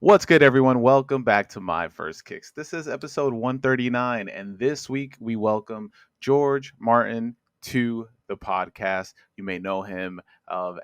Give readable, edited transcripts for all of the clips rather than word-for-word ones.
What's good, everyone? Welcome back to My First Kicks. This is episode 139, and this week we welcome George Martin to the podcast. You may know him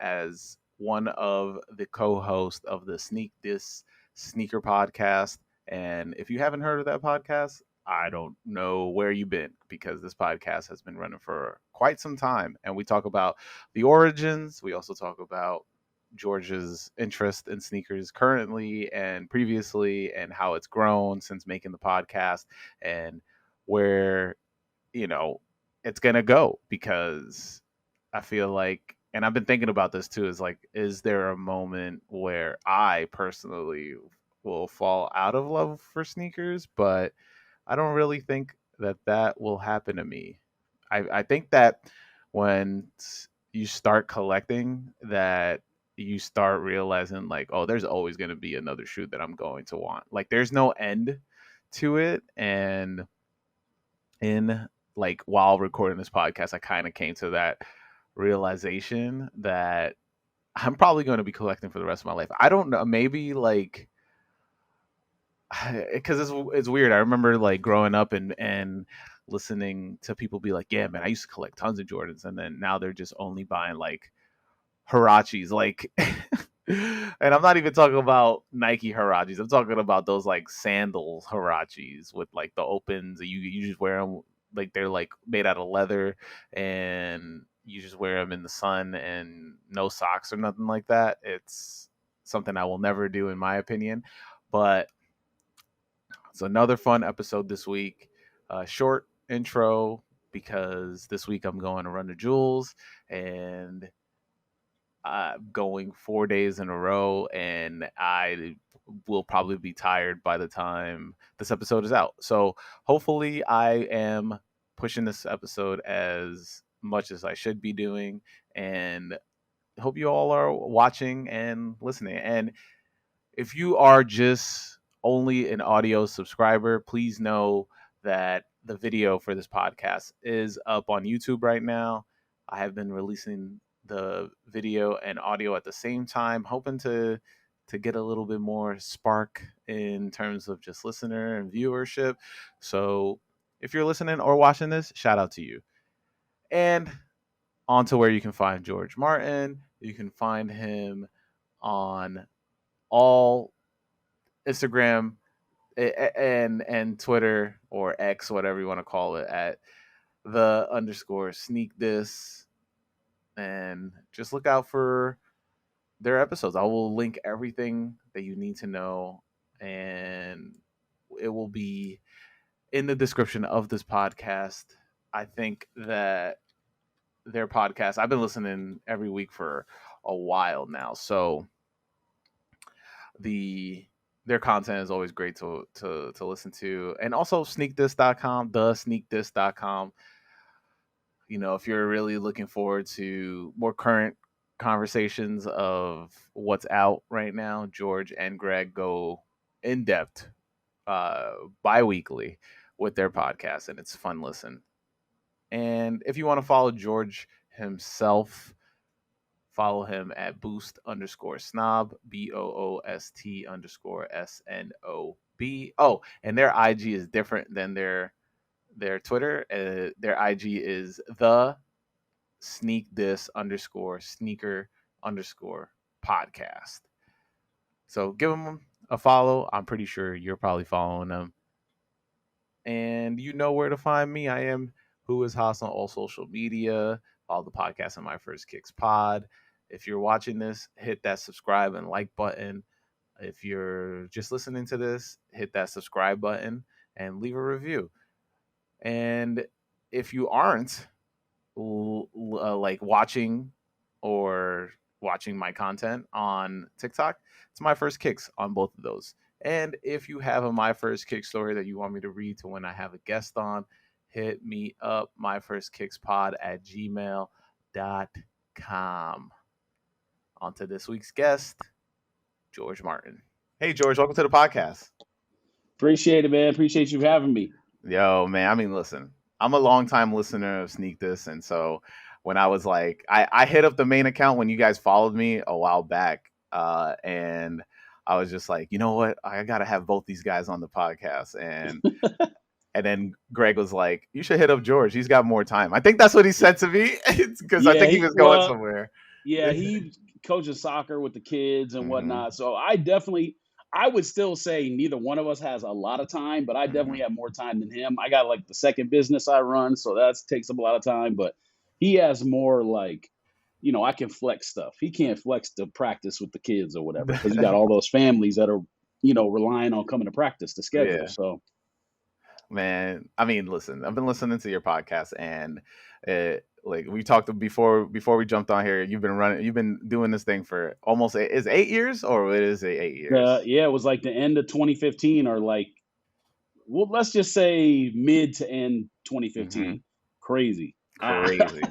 as one of the co-hosts of the Sneak This Sneaker podcast. And if you haven't heard of that podcast, I don't know where you've been because this podcast has been running for quite some time. And we talk about the origins. We also talk about George's interest in sneakers currently and previously, and how it's grown since making the podcast, and where you know it's gonna go. Because I feel like, and I've been thinking about this too, is like, is there a moment where I personally will fall out of love for sneakers? But I don't really think that that will happen to me. I think that when you start collecting, that you start realizing like, oh, there's always going to be another shoe that I'm going to want. Like there's no end to it. And in like while recording this podcast, I kind of came to that realization that I'm probably going to be collecting for the rest of my life. I don't know, maybe like because it's weird. I remember like growing up and listening to people be like, "Yeah, man, I used to collect tons of Jordans," and then now they're just only buying like Harachis, like. And I'm not even talking about Nike Harachis. I'm talking about those like sandals Harachis with like the opens. You just wear them like they're like made out of leather, and you just wear them in the sun and no socks or nothing like that. It's something I will never do, in my opinion. But it's another fun episode this week. Short intro because this week I'm going to run the jewels, and going 4 days in a row, and I will probably be tired by the time this episode is out. So hopefully I am pushing this episode as much as I should be doing, and hope you all are watching and listening. And if you are just only an audio subscriber, please know that the video for this podcast is up on YouTube right now. I have been releasing the video and audio at the same time, hoping to get a little bit more spark in terms of just listener and viewership. So if you're listening or watching this, shout out to you. And on to where you can find George Martin. You can find him on all Instagram and Twitter, or X, whatever you want to call it, at the underscore sneak this, and just look out for their episodes. I will link everything that you need to know, and it will be in the description of this podcast. I think that their podcast, I've been listening every week for a while now, so the their content is always great to listen to. And also sneakthis.com, the sneakthis.com. If you're really looking forward to more current conversations of what's out right now, George and Greg go in depth bi-weekly with their podcast, and it's fun listen. And if you want to follow George himself, follow him at boost underscore snob, BOOST underscore SNOB. Oh, and their IG is different than their Twitter. Their IG is the sneak this underscore sneaker underscore podcast. So give them a follow. I'm pretty sure you're probably following them. And you know where to find me. I am Who Is Haas on all social media, all the podcasts on My First Kicks Pod. If you're watching this, hit that subscribe and like button. If you're just listening to this, hit that subscribe button and leave a review. And if you aren't like watching my content on TikTok, it's My First Kicks on both of those. And if you have a My First Kick story that you want me to read to when I have a guest on, hit me up, myfirstkickspod@gmail.com. On to this week's guest, George Martin. Hey, George, welcome to the podcast. Appreciate it, man. Appreciate you having me. Yo, man, I mean, listen, I'm a longtime listener of Sneak This, and so when I was like, I hit up the main account when you guys followed me a while back, and I was just like, you know what, I gotta have both these guys on the podcast. And then Greg was like, you should hit up George. He's got more time. I think that's what he said to me because I Yeah, think he was going somewhere. he coaches soccer with the kids and Hmm. whatnot. So I would still say neither one of us has a lot of time, but I definitely Hmm. have more time than him. I got like the second business I run, so that takes up a lot of time. But he has more like, I can flex stuff. He can't flex to practice with the kids or whatever because you got all those families that are, relying on coming to practice to schedule. Yeah. So Man, I mean, listen, I've been listening to your podcast, and like we talked before we jumped on here. You've been doing this thing for almost is 8 years, or it is 8 years. yeah, it was like the end of 2015 or like, well, let's just say mid to end Hmm. 2015. Crazy. Crazy.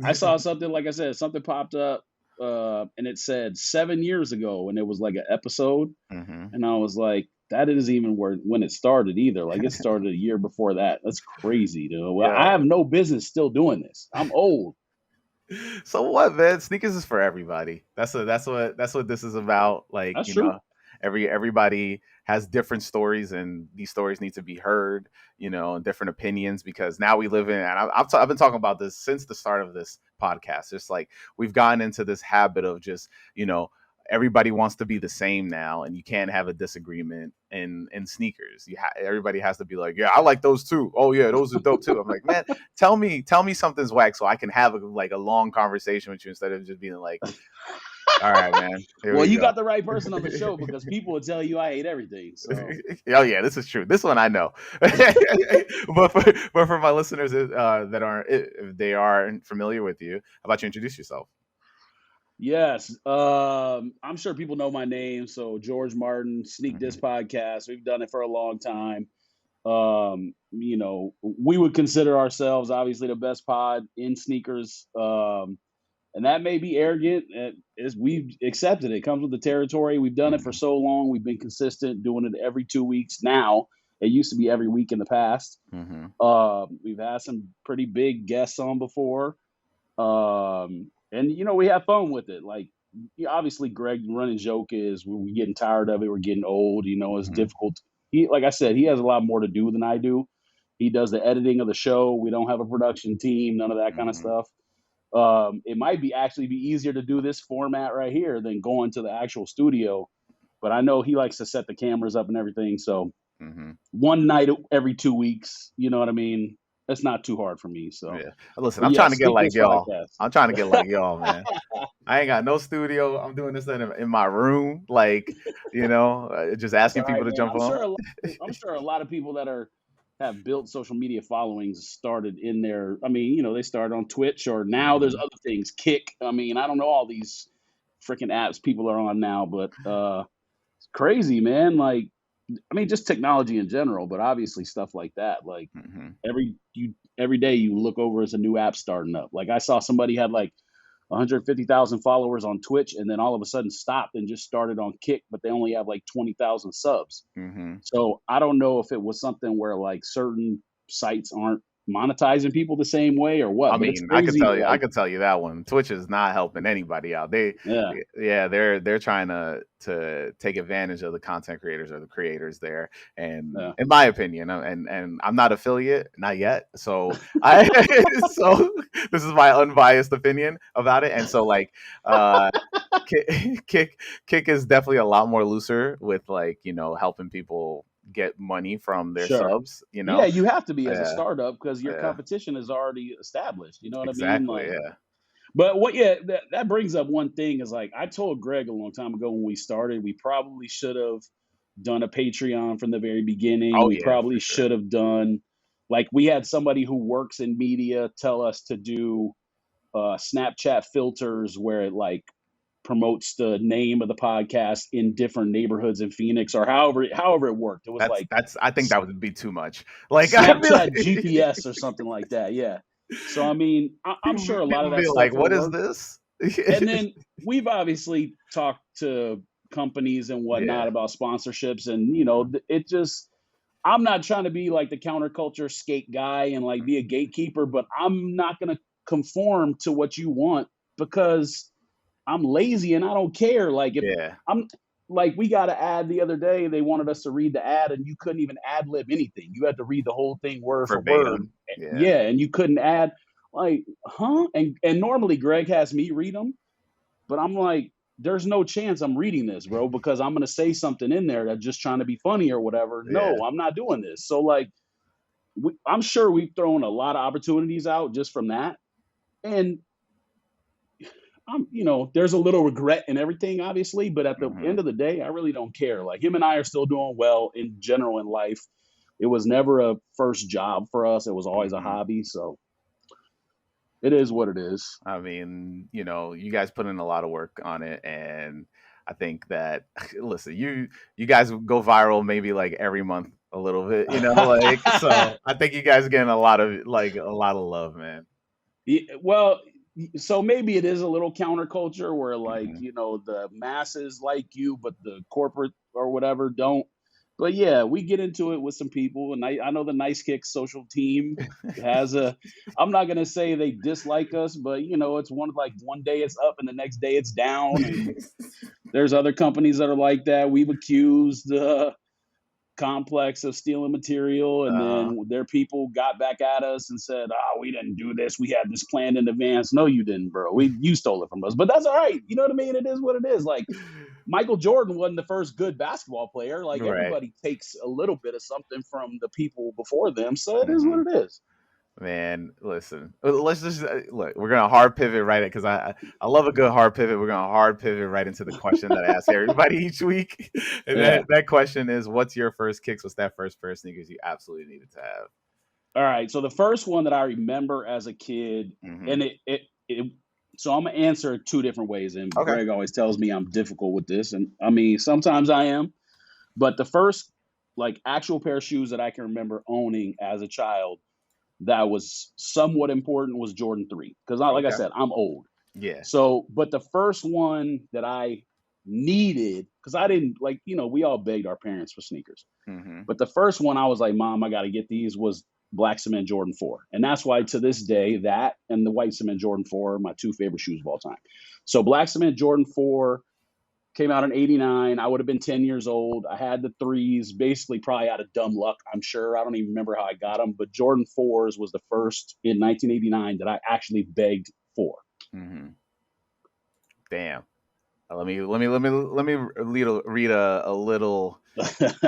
I saw something, like I said, something popped up, and it said 7 years ago, and it was like an episode, Hmm. and I was like, that isn't even where when it started either. Like it started a year before that. That's crazy, dude. Well, I Yeah. have no business still doing this. I'm old. So what, man? Sneakers is for everybody. That's what this is about. Like, That's true. everybody has different stories, and these stories need to be heard. And different opinions, because now we live in. And I've been talking about this since the start of this podcast. It's like we've gotten into this habit of just everybody wants to be the same now, and you can't have a disagreement in sneakers. Everybody has to be like, yeah, I like those too. Oh yeah, those are dope too. I'm like, man, tell me something's whack so I can have a long conversation with you instead of just being like, all right, man, here Well, we you go. got the right person on the show because people will tell you I hate everything. So Oh yeah, this is true. This one I know. But for my listeners that aren't, if they aren't familiar with you, how about you introduce yourself? yes, I'm sure people know my name. So George Martin, Sneak This Hmm. podcast. We've done it for a long time. We would consider ourselves obviously the best pod in sneakers. And that may be arrogant. As we've accepted it. It comes with the territory. We've done it for Hmm. so long. We've been consistent doing it every 2 weeks now. It used to be every week in the past. Hmm. We've had some pretty big guests on before. And we have fun with it. Like, obviously, Greg running joke is we're getting tired of it. We're getting old. It's Hmm. difficult. Like I said, he has a lot more to do than I do. He does the editing of the show. We don't have a production team, none of that kind of Hmm. stuff. It might be actually be easier to do this format right here than going to the actual studio. But I know he likes to set the cameras up and everything. So Hmm. one night every 2 weeks, you know what I mean? That's not too hard for me. So, Yeah. Listen, but I'm yeah, trying to get Sneak like This y'all. podcast. I'm trying to get like y'all, man. I ain't got no studio. I'm doing this in my room, like just That's asking all people right, to man. jump on. I'm sure a lot of people that have built social media followings started in there. I mean, they started on Twitch or now there's Hmm. other things. Kick. I mean, I don't know all these freaking apps people are on now, but it's crazy, man. Like, I mean, just technology in general, but obviously stuff like that. Like Hmm. every day you look over as a new app starting up. Like I saw somebody had like 150,000 followers on Twitch and then all of a sudden stopped and just started on Kick, but they only have like 20,000 subs. Hmm. So I don't know if it was something where like certain sites aren't monetizing people the same way or I what, but it's mean, I could crazy tell to you, I like, could tell you that one. Twitch is not helping anybody out. yeah, Yeah, they're trying to take advantage of the content creators or the creators there. And yeah. in my opinion, and I'm not affiliate, not yet. So I, so this is my unbiased opinion about it. And so like, uh, Kick is definitely a lot more looser with like helping people get money from their Sure. subs. Yeah, you have to be as a Yeah, startup because your yeah, competition is already established. You know what I mean? exactly. Like, Yeah. but yeah, that brings up one thing is like I told Greg a long time ago when we started, we probably should have done a Patreon from the very beginning. Oh We yeah, probably for sure. should have done like we had somebody who works in media tell us to do Snapchat filters where it like promotes the name of the podcast in different neighborhoods in Phoenix or however it worked. It was like That's I think that would be too much. Like I feel Snapchat like GPS or something like that. Yeah. So I mean, I'm people sure a lot of people that be stuff like, would "What have is worked. this?" And then we've obviously talked to companies and Yeah. whatnot about sponsorships, and Mhm. it just I'm not trying to be like the counterculture skate guy and like be a gatekeeper, but I'm not going to conform to what you want because I'm lazy and I don't care. Like if Yeah. I'm like we got an ad the other day. They wanted us to read the ad, and you couldn't even ad lib anything. You had to read the whole thing word for word. Verbatim. Yeah. Yeah, and you couldn't add like, huh? And normally Greg has me read them, but I'm like, there's no chance I'm reading this, bro, because I'm gonna say something in there that's just trying to be funny or whatever. Yeah. No, I'm not doing this. So like, I'm sure we've thrown a lot of opportunities out just from that, and there's a little regret and everything, obviously, but at the Hmm. end of the day, I really don't care. Like him and I are still doing well in general in life. It was never a first job for us. It was always a Hmm. hobby. So it is what it is. I mean, you guys put in a lot of work on it, and I think that listen, you guys go viral maybe like every month a little bit, like so. I think you guys are getting a lot of love, man. Well, so maybe it is a little counterculture where like, Hmm. the masses like you, but the corporate or whatever don't. But yeah, we get into it with some people, and I know the Nice Kick social team has a. I'm not gonna say they dislike us, but it's one day it's up and the next day it's down, and there's other companies that are like that. We've accused complex of stealing material, and Uh-huh. then their people got back at us and said, "Oh, we didn't do this. We had this planned in advance." No, you didn't, bro. You stole it from us, but that's all right. You know what I mean? It is what it is. Like Michael Jordan wasn't the first good basketball player. Like Right. everybody takes a little bit of something from the people before them, so it is Hmm. what it is. Man, listen. Let's just look. We're gonna hard pivot right because I love a good hard pivot. We're gonna hard pivot right into the question that I ask everybody each week, and that Yeah. that question is, "What's your first kicks? What's that first pair of sneakers you absolutely needed to have?" All right. So the first one that I remember as a kid, Hmm. and it so I'm gonna answer it two different ways. And Okay. Greg always tells me I'm difficult with this, and I mean sometimes I am. But the first like actual pair of shoes that I can remember owning as a child that was somewhat important was Jordan 3. Because like I Okay. said, I'm old. Yeah. So, but the first one that I needed, because I didn't like, we all begged our parents for sneakers. Hmm. But the first one I was like, Mom, I got to get these was Black Cement Jordan 4. And that's why to this day, that and the White Cement Jordan 4 are my two favorite shoes of all time. So, Black Cement Jordan 4 came out in '89. I would have been 10 years old. I had the threes, basically probably out of dumb luck, I'm sure. I don't even remember how I got them, but Jordan 4s was the first in 1989 that I actually begged for. Hmm. Damn. Let me read a little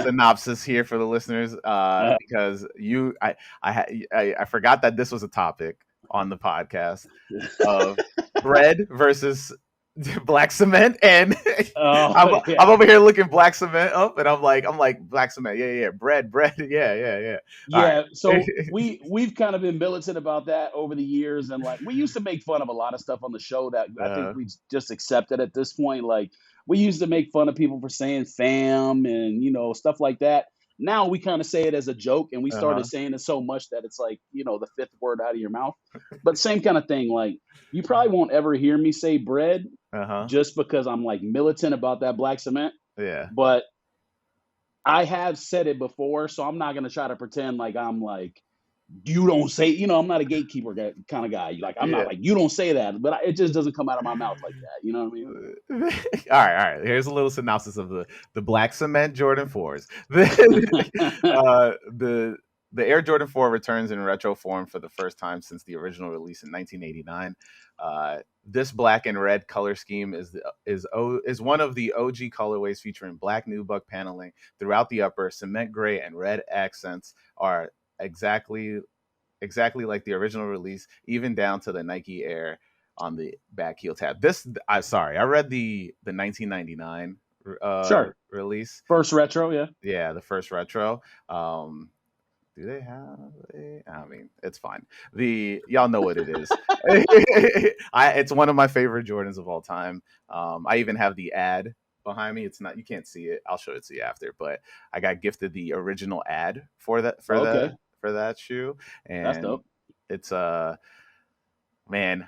synopsis here for the listeners, because I forgot that this was a topic on the podcast of bread versus black cement, and Oh, I'm yeah. over here looking black cement up, and I'm like black cement, yeah, yeah, bread, yeah, yeah, yeah. All Yeah, right. so we've kind of been militant about that over the years, and like we used to make fun of a lot of stuff on the show that I think uh, we just accepted at this point. Like we used to make fun of people for saying "fam" and stuff like that. Now we kind of say it as a joke, and we started uh-huh, saying it so much that it's like the fifth word out of your mouth. But same kind of thing. Like you probably won't ever hear me say bread uh-huh, just because I'm like militant about that black cement. yeah, But I have said it before, so I'm not gonna try to pretend like I'm like you don't say. I'm not a gatekeeper kind of guy. Like I'm not yeah. like you don't say that, but it just doesn't come out of my mouth like that. You know what I mean? All right, all right. Here's a little synopsis of the black cement Jordan 4s. The Air Jordan 4 returns in retro form for the first time since the original release in 1989. This black and red color scheme is one of the OG colorways, featuring black nubuck paneling throughout the upper. Cement gray and red accents are exactly like the original release, even down to the Nike Air on the back heel tab. I read the 1999 Sure. release. First retro, yeah. Yeah, the first retro. Um, do they have I mean, it's fine. The Y'all know what it is. It's one of my favorite Jordans of all time. I even have the ad behind me. It's not, you can't see it. I'll show it to you after, but I got gifted the original ad Okay, for that shoe, that's and dope. it's man,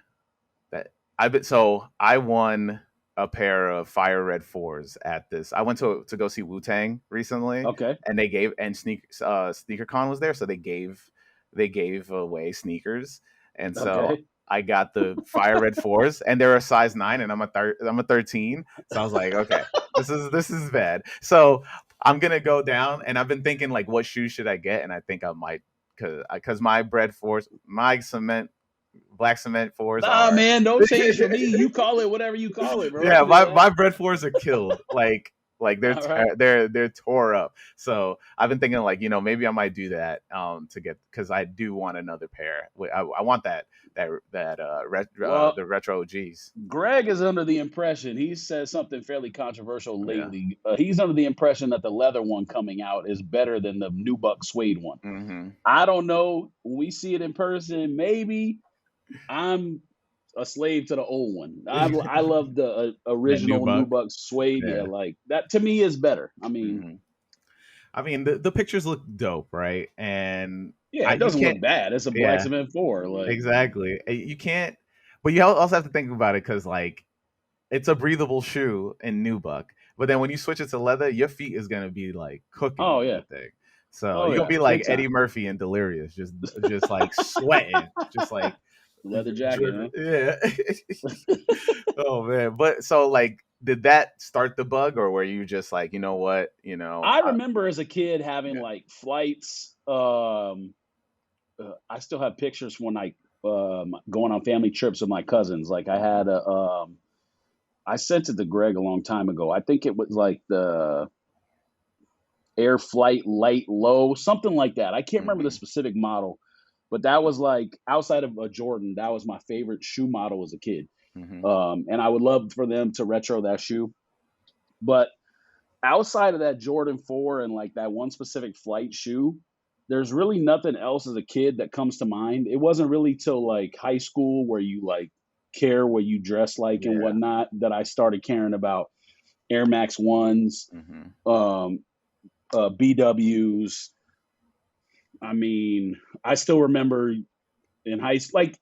that I won a pair of fire red fours at this. I went to go see Wu Tang recently, Okay, and Sneaker Con was there, so they gave away sneakers, and so okay. I got the fire red fours, and they're a size 9, and I'm a 13, so I was like, okay. This is bad. So I'm gonna go down, and I've been thinking like, what shoes should I get? And I think I might, because my bread fours, my cement black cement fours Nah, are. man, don't change for me. You call it whatever you call it, bro. I Yeah, can do my that. bread fours are killed. Like All right. they're tore up. So I've been thinking like, maybe I might do that to get, because I do want another pair. I want Well, the retro G's. Greg is under the impression, he said something fairly controversial Yeah. lately. He's under the impression that the leather one coming out is better than the nubuck suede one. Hmm. I don't know. When we see it in person, maybe. I'm a slave to the old one. I love the That new original buck. nubuck suede. Yeah, Yeah. like that to me is better. I mean, Hmm. I mean, the pictures look dope, right? And yeah, it you doesn't can't. look bad. It's a black Yeah, cement four. Like, exactly. You can't. But you also have to think about it, because like it's a breathable shoe in nubuck. But then when you switch it to leather, your feet is gonna be like cooking oh in yeah, that thing. So oh you're gonna yeah, be like big Eddie time. Murphy and Delirious, just like sweating, just like Leather jacket, dripping. huh? Yeah. Oh man. But so like, did that start the bug, or were you just like, you know what, I remember as a kid having yeah. like flights. I still have pictures when I going on family trips with my cousins. Like I had a I sent it to Greg a long time ago. I think it was like the Air Flight Light Low, something like that. I can't remember the Hmm. specific model, but that was like outside of a Jordan, that was my favorite shoe model as a kid. Hmm. And I would love for them to retro that shoe. But outside of that Jordan 4 and like that one specific flight shoe, there's really nothing else as a kid that comes to mind. It wasn't really till like high school where you like care what you dress like and Yeah. whatnot that I started caring about Air Max ones, Hmm. um, BWs. I mean, I still remember in high school, like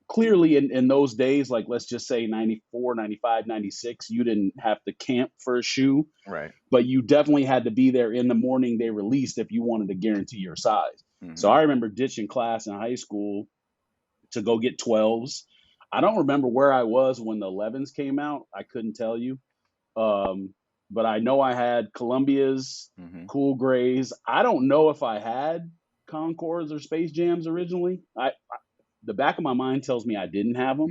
clearly in those days, like let's just say 94, 95, 96, you didn't have to camp for a shoe, Right. but you definitely had to be there in the morning they released if you wanted to guarantee your size. So Hmm. I remember ditching class in high school to go get 12s. I don't remember where I was when the 11s came out. I couldn't tell you. Um, but I know I had Columbia's, Hmm. Cool Grays. I don't know if I had Concords or Space Jams originally. The back of my mind tells me I didn't have them.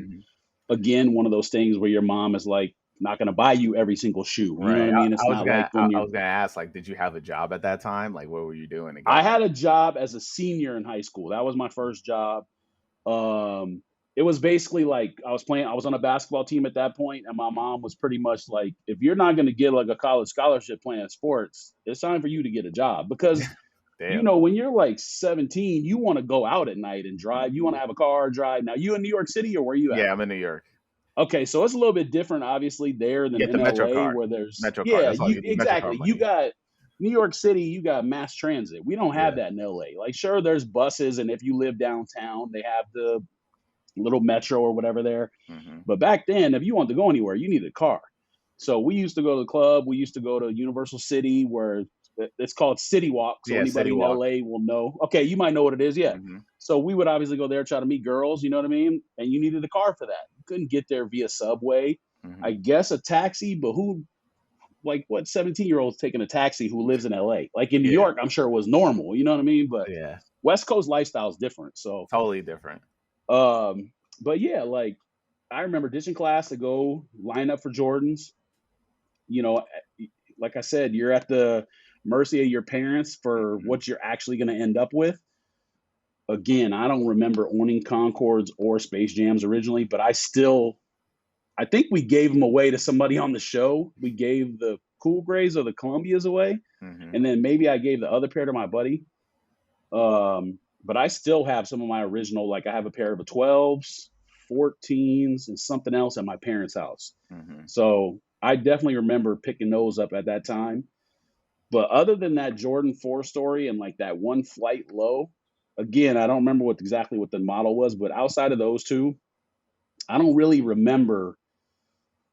Hmm. Again, one of those things where your mom is like not going to buy you every single shoe. You know what Right. I mean? I It's was not gonna like when I you're. was gonna ask, like, did you have a job at that time? Like, what were you doing to I get had one? a job as a senior in high school. That was my first job. Um, it was basically like I was playing. I was on a basketball team at that point, and my mom was pretty much like, "If you're not going to get like a college scholarship playing sports, it's time for you to get a job." Because Damn. when you're like 17, you want to go out at night and drive. You want Mhm. to have a car, drive. Now, you in New York City or where you at? Yeah, I'm in New York. Okay, so it's a little bit different, obviously, there You than get in the Metro LA, card. where there's Metro card. yeah, That's all you you get. The Metro card exactly. You money. got New York City, you got mass transit. We don't have Yeah. that in LA. Like, sure, there's buses, and if you live downtown, they have the little metro or whatever there. Hmm. But back then, if you wanted to go anywhere, you needed a car. So we used to go to the club. We used to go to Universal City, where it's called City Walk. So Yeah, City anybody in Walk. LA will know. Okay, you might know what it is. Yeah. Hmm. So we would obviously go there, try to meet girls. You know what I mean? And you needed a car for that. You couldn't get there via subway. I Hmm. guess a taxi, but who? Like what 17-year-olds taking a taxi who lives in LA? Like in New Yeah. York, I'm sure it was normal. You know what I mean? But Yeah. West Coast lifestyle is different. So Totally different. but yeah, like I remember ditching class to go line up for Jordans. You know, like I said, you're at the mercy of your parents for Hmm. what you're actually going to end up with. Again, I don't remember owning Concords or Space Jams originally, but I think we gave them away to somebody on the show. We gave the Cool Grays or the Columbias away, Hmm. and then maybe I gave the other pair to my buddy. But I still have some of my original, like I have a pair of the 12s, 14s, and something else at my parents' house. Hmm. So I definitely remember picking those up at that time. But other than that Jordan 4 story and like that one flight low, again, I don't remember exactly what the model was, but outside of those two, I don't really remember.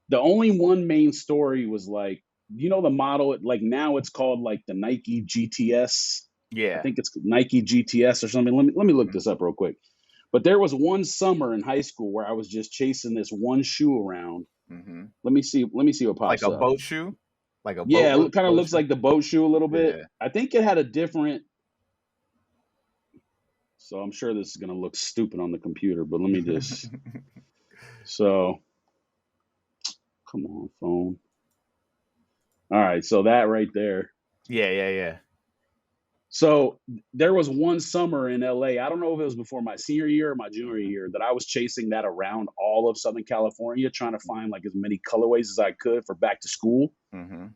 The only one main story was like, the model, like now it's called like the Nike GTS. I Yeah. think it's Nike GTS or something. Let me look Hmm. this up real quick. But there was one summer in high school where I was just chasing this one shoe around. Hmm. Let me see what Like pops a up. boat shoe. like a Yeah, it kind of boat looks shoe. like the boat shoe a little bit. Yeah. I think it had a different. So I'm sure this is gonna look stupid on the computer, but let me just. So come on, phone. All right, so that right there. Yeah, yeah, yeah. So there was one summer in LA. I don't know if it was before my senior year or my junior year that I was chasing that around all of Southern California, trying to find like as many colorways as I could for back to school. Mhm.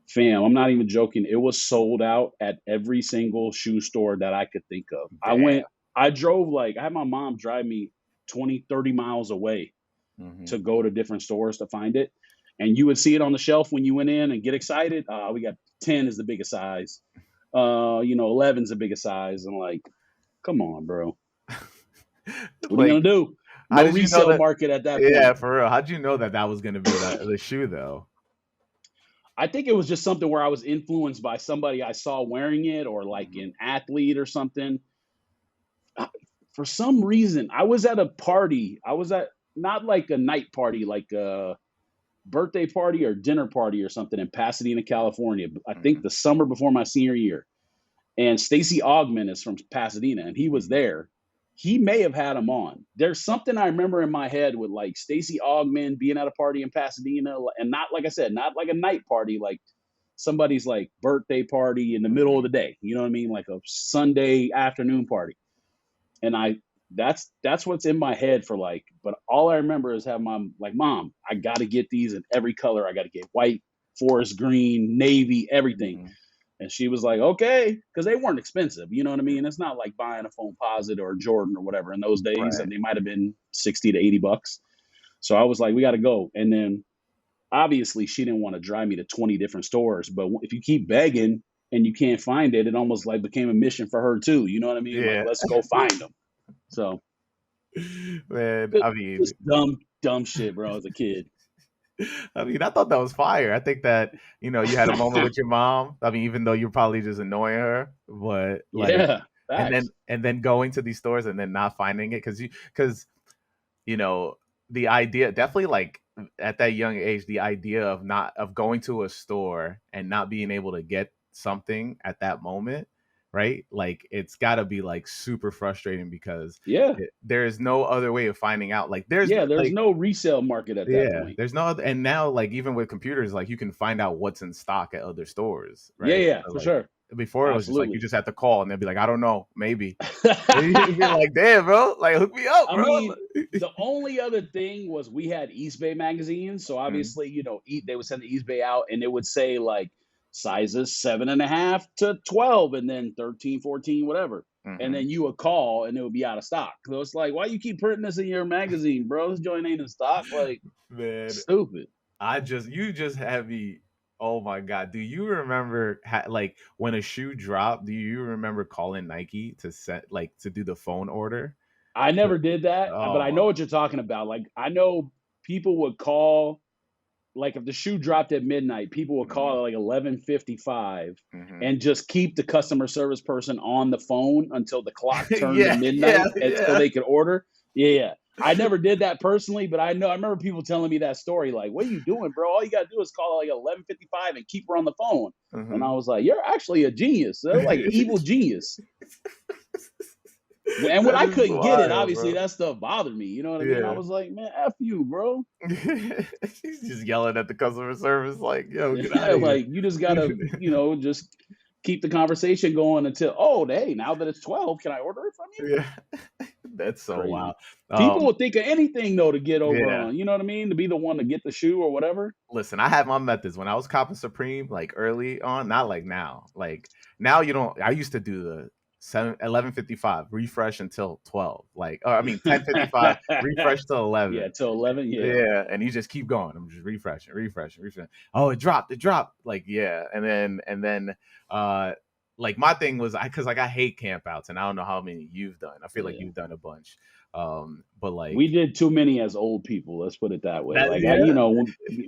Fam, I'm not even joking. It was sold out at every single shoe store that I could think of. Damn. I drove like, I had my mom drive me 20, 30 miles away Mhm. to go to different stores to find it. And you would see it on the shelf when you went in and get excited. We got 10 is the biggest size. 11's the biggest size. And like, come on, bro. What are you Like, gonna do? how No did you know resale that? market at that Yeah, point. for real. How'd you know that that was gonna be the shoe though? I think it was just something where I was influenced by somebody I saw wearing it or like Mhm. an athlete or something. For some reason, I was at a party. I was at not like a night party, like a birthday party or dinner party or something in Pasadena, California. I think Mhm. the summer before my senior year. And Stacy Augman is from Pasadena, and he was Mhm. there. He may have had him on. There's something I remember in my head with like Stacy Augman being at a party in Pasadena, and not like I said, not like a night party, like somebody's like birthday party in the middle of Mhm. the day. You know what I mean? Like a Sunday afternoon party. And that's what's in my head for like, but all I remember is having mom like, Mom, I gotta get these in every color. I gotta get white, forest green, navy, everything. Mhm. And she was like, okay, because they weren't expensive. You know what I mean? It's not like buying a phone posit or Jordan or whatever in those days. Right. And they might have been 60 to 80 bucks. So I was like, we got to go. And then obviously she didn't want to drive me to 20 different stores. But if you keep begging and you can't find it, it almost like became a mission for her too. You know what I mean? Like, Yeah. let's go find them. So Man, just, I mean, just dumb shit, bro, as a kid. I mean, I thought that was fire. I think that, you had a moment with your mom. I mean, even though you're probably just annoying her, but like, Yeah, and then facts. and then going to these stores and then not finding it because you know the idea definitely like at that young age the idea of not of going to a store and not being able to get something at that moment, right? Like it's got to be like super frustrating because Yeah. there is no other way of finding out. Like there's Yeah, there's like no resale market at that yeah, point. there's no other, and now like even with computers, like you can find out what's in stock at other stores, Yeah, right? yeah, So for like sure. before it was just like you Absolutely. just have to call and they'd be like, I don't know, maybe. And you'd be like, damn, bro, like hook me up, I bro. mean, the only other thing was we had East Bay magazines. So Mhm, obviously, they would send the East Bay out and it would say like sizes 7.5 to 12 and then 13, 14, whatever. And mhm. then you would call and it would be out of stock. So it's like, why you keep printing this in your magazine, bro? This joint ain't in stock. Like, Man, stupid. you just had me. Oh my god, do you remember like when a shoe dropped? Do you remember calling Nike to set like to do the phone order? I never did that, but I Oh, know what you're talking about. Like, I know people would call like if the shoe dropped at midnight, people would call mhm, at like 11:55 mhm. and just keep the customer service person on the phone until the clock turned to Yeah, yeah, midnight and so yeah. they could order. Yeah, yeah. I never did that personally, but I remember people telling me that story. Like, what are you doing, bro? All you gotta do is call at like 11:55 and keep her on the phone. And I Mhm. was like, you're actually a genius. They're like evil genius. And when That I is couldn't get it, wild, obviously bro. that stuff bothered me. You know what I mean? I Yeah. was like, man, F you, bro. He's just yelling at the customer service like, "Yo, get out Yeah, of here." like you just gotta, just keep the conversation going until, oh, hey, now that it's 12, can I order it from you? Yeah. That's so wild. Crazy. People Um, will think of anything though to get over yeah. on, you know what I mean? To be the one to get the shoe or whatever. Listen, I had my methods when I was copping Supreme, like early on, not like now. Like now you don't I used to do the 11:55 refresh until 12. Like, or I mean 10:55 refresh till 11. Yeah, till 11. Yeah. Yeah, and you just keep going. I'm just refreshing, refreshing, refreshing. Oh, it dropped. Like, yeah. And then uh like my thing was because like I hate campouts and I don't know how many you've done. I feel like Yeah. you've done a bunch. But We like did too many as old people. Let's put it that way. that Like yeah.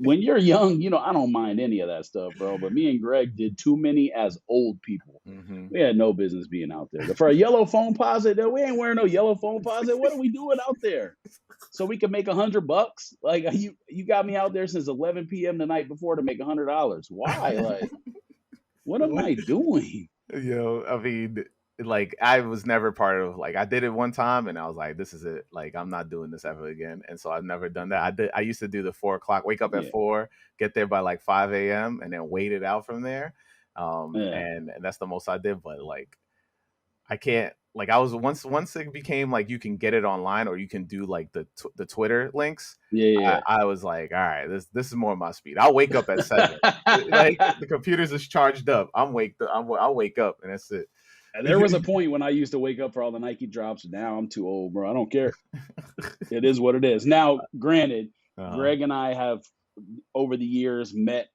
when you're young, I don't mind any of that stuff, bro. But me and Greg did too many as old people. Hmm. We had no business being out there. For a yellow phone posit, we ain't wearing no yellow phone posit. What are we doing out there? so we can make $100. Like you got me out there since 11 p.m. the night before to make $100. Why? Like, what am What? I doing? I mean, like I was never part of like I did it one time and I was like, this is it. Like I'm not doing this ever again. And so I've never done that. I used to do the 4 o'clock, wake up at Yeah, 4, get there by like 5 a.m. and then wait it out from there. yeah, And that's the most I did. But like I can't like I was once it became like you can get it online or you can do like the Twitter links. yeah, I was like, all right, this is more my speed. I'll wake up at 7. Like yeah. the computers is charged up. I'll wake up and that's it. And there was a point when I used to wake up for all the Nike drops. Now I'm too old, bro. I don't care. It is what it is. Now, granted, Uh-huh. Greg and I have over the years met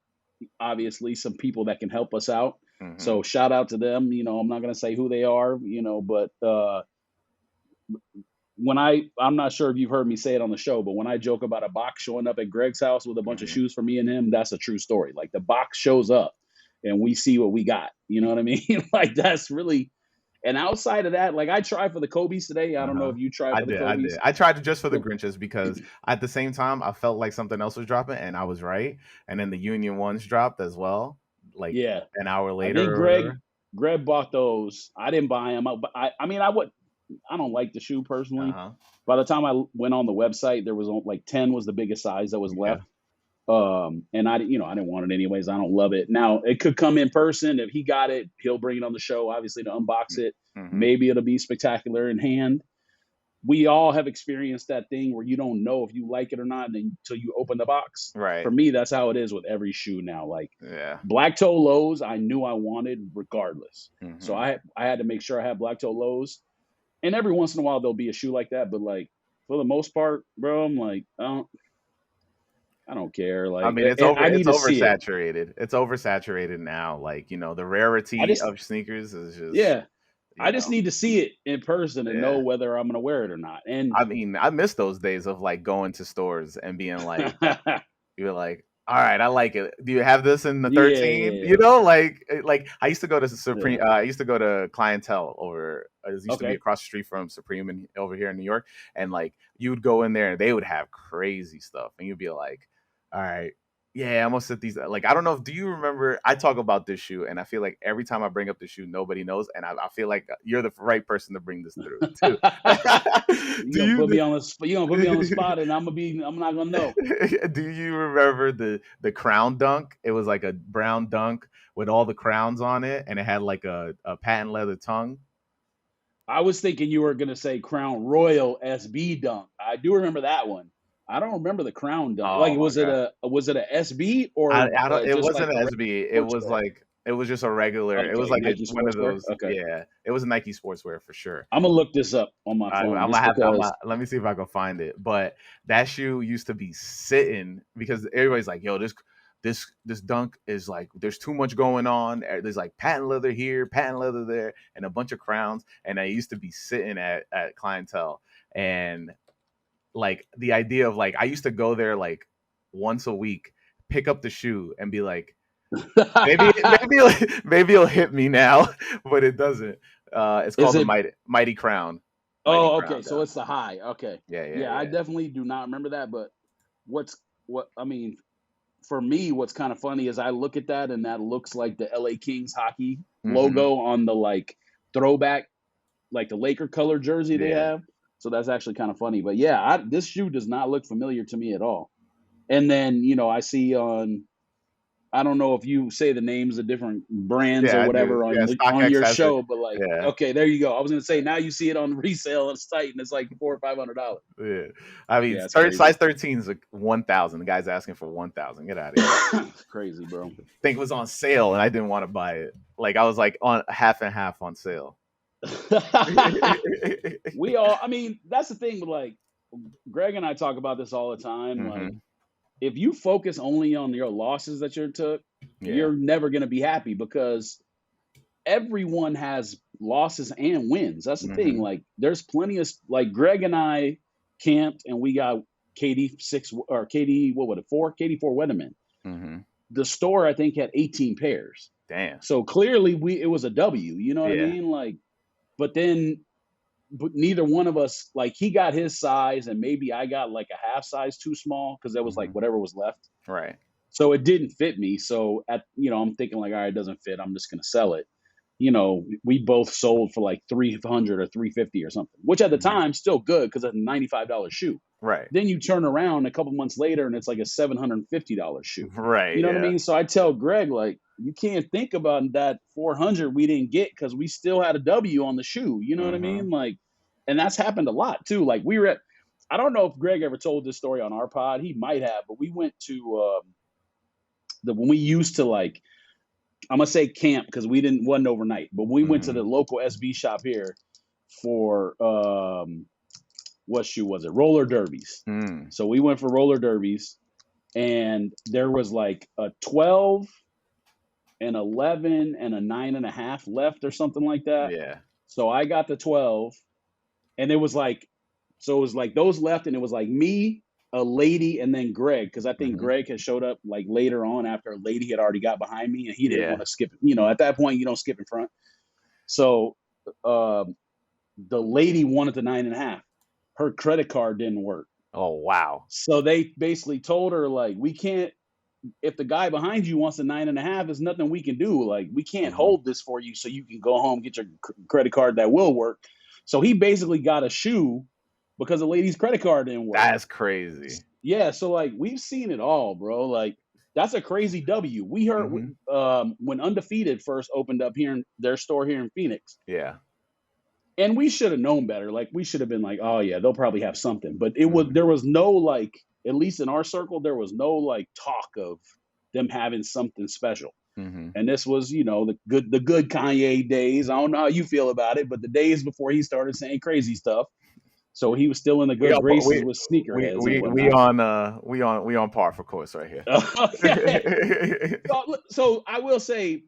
obviously some people that can help us out. Hmm. So shout out to them. I'm not gonna say who they are, but when I'm not sure if you've heard me say it on the show, but when I joke about a box showing up at Greg's house with a bunch of Hmm. shoes for me and him, that's a true story. Like the box shows up and we see what we got. You know what I mean? Like that's really, and outside of that, like I tried for the Kobe's today. I don't know Uh-huh. if you tried for the I did. Kobe's. I tried it just for the Well, Grinches because at the same time I felt like something else was dropping and I was right. And then the Union ones dropped as well, like yeah, an hour I later think or whatever. Greg bought those. I didn't buy them. I mean, I don't like the shoe personally. Uh-huh. By the time I went on the website, there was like 10 was the biggest size that was Yeah. left. And I didn't want it anyways. I don't love it. Now it could come in person. If he got it, he'll bring it on the show, obviously to unbox it. Hmm. Maybe it'll be spectacular in hand. We all have experienced that thing where you don't know if you like it or not until you open the box. For Right. me, that's how it is with every shoe now. Like Yeah. black toe lows, I knew I wanted regardless. So Hmm. I had to make sure I had black toe lows. And every once in a while there'll be a shoe like that, but like for the most part, bro, I'm like, I don't care. I Like, mean, I need it's to see it. oversaturated. It's oversaturated now. Like, the I rarity just, of sneakers is just, yeah, you I just know, need to see it in person and know yeah. whether I'm gonna wear it or not. And I mean, I miss those days of like going to stores and being like, you're like, all right, I like it. Do you have this in the yeah, 13? yeah, Like I used to go to Supreme. yeah. I used to go to Clientele over. It used to be Okay. across the street from Supreme over here in New York, and like you would go in there and they would have crazy stuff, and you'd be like, all right. Yeah, I'm gonna set these. Like, I don't know. Do you remember? I talk about this shoe, and I feel like every time I bring up the shoe, nobody knows, and I feel like you're the right person to bring this through too. You Do gonna put you? me on the you gonna put me on the spot, and I'm not gonna know. Do you remember the crown dunk? It was like a brown dunk with all the crowns on it, and it had like a patent leather tongue. I was thinking you were gonna say Crown Royal SB dunk. I do remember that one. I don't remember the Crown dunk. Oh Like, my god! was it a SB or I don't. It just like wasn't a an regular SB. It was sportswear? like it was just a regular. It was Okay, like Nike one of sportswear. those. Okay, Yeah, it was a Nike sportswear for sure. I'm gonna look this up on my phone I'm gonna just have to. because. Let me see if I can find it. But that shoe used to be sitting because everybody's like, "Yo, this dunk is like there's too much going on. There's like patent leather here, patent leather there, and a bunch of crowns." And I used to be sitting at Clientele, and like the idea of like I used to go there like once a week, pick up the shoe, and be like, maybe it'll hit me now, but it doesn't. It's Is called the it? Mighty Crown. Mighty Oh, okay. Crown. So Yeah, it's the high. Okay. yeah, Yeah, I yeah. definitely do not remember that. But what I mean for me, what's kind of funny is I look at that and that looks like the LA Kings hockey Hmm. logo on the like throwback, like the Laker color jersey they Yeah. have. So that's actually kind of funny. But yeah, this shoe does not look familiar to me at all. And then I see on, I don't know if you say the names of different brands or Yeah, I do. whatever Yeah, on StockX your has it. show, but like, Yeah, okay, there you go. I was gonna say now you see it on resale on site and it's like $400 or $500. yeah. I mean, Yeah, it's crazy. size 13 is like 1,000. The guy's asking for 1,000. Get out of here. Crazy, bro. Think it was on sale, and I didn't want to buy it. Like I was like on half and half on sale. We all, I mean, that's the thing with like Greg and I talk about this all the time. Like, Hmm. if you focus only on your losses that you took, Yeah. you're never going to be happy because everyone has losses and wins. That's the thing. Hmm. Like, there's plenty of like Greg and I camped and we got KD 6 or KD, what would it, 4? KD 4 Weatherman. Hmm. The store, I think, had 18 pairs. Damn. So clearly it was a W, you know what I Yeah. mean? Like, but then but neither one of us, like, he got his size and maybe I got like a half size too small because there was like Mhm. whatever was left. Right. So it didn't fit me. So I'm thinking like, all right, it doesn't fit. I'm just gonna sell it. We both sold for like 300 or 350 or something, which at the Mhm. time still good because it's a $95 shoe. Right. Then you turn around a couple months later and it's like a $750 shoe. Right. You know what I Yeah. mean? So I tell Greg, like, you can't think about that 400 we didn't get because we still had a W on the shoe. You know what I Mhm. mean? Like, and that's happened a lot too. Like, we were at, I don't know if Greg ever told this story on our pod. He might have, but we went to when we used to, like, I'm gonna say camp because we didn't wasn't overnight, but we went to the Mhm. local SB shop here for what shoe was it? Roller derbies. Mm. So we went for roller derbies, and there was like a 12, an 11, and a 9.5 left or something like that. Yeah. So I got the 12, and it was like, so it was like those left, and it was like me, a lady, and then Greg, because I think Mhm. Greg had showed up like later on after a lady had already got behind me, and he didn't Yeah. want to skip. At that point, you don't skip in front. So um, the lady wanted the 9.5. Her credit card didn't work. Oh, wow. So they basically told her, like, we can't, if the guy behind you wants a 9.5, there's nothing we can do. Like, we can't Mhm. hold this for you so you can go home, get your credit card that will work. So he basically got a shoe because the lady's credit card didn't work. That's crazy. Yeah. So, like, we've seen it all, bro. Like, that's a crazy W. We heard Mhm. when Undefeated first opened up here in their store here in Phoenix. Yeah. And we should have known better. Like, we should have been like, oh yeah, they'll probably have something. But it was Mhm. there was no, like, at least in our circle, there was no like talk of them having something special. Mhm. And this was, the good Kanye days. I don't know how you feel about it, but the days before he started saying crazy stuff. So he was still in the We good on graces we with we sneakerheads and we we whatnot. on we on par for course right here. Yeah. So I will say,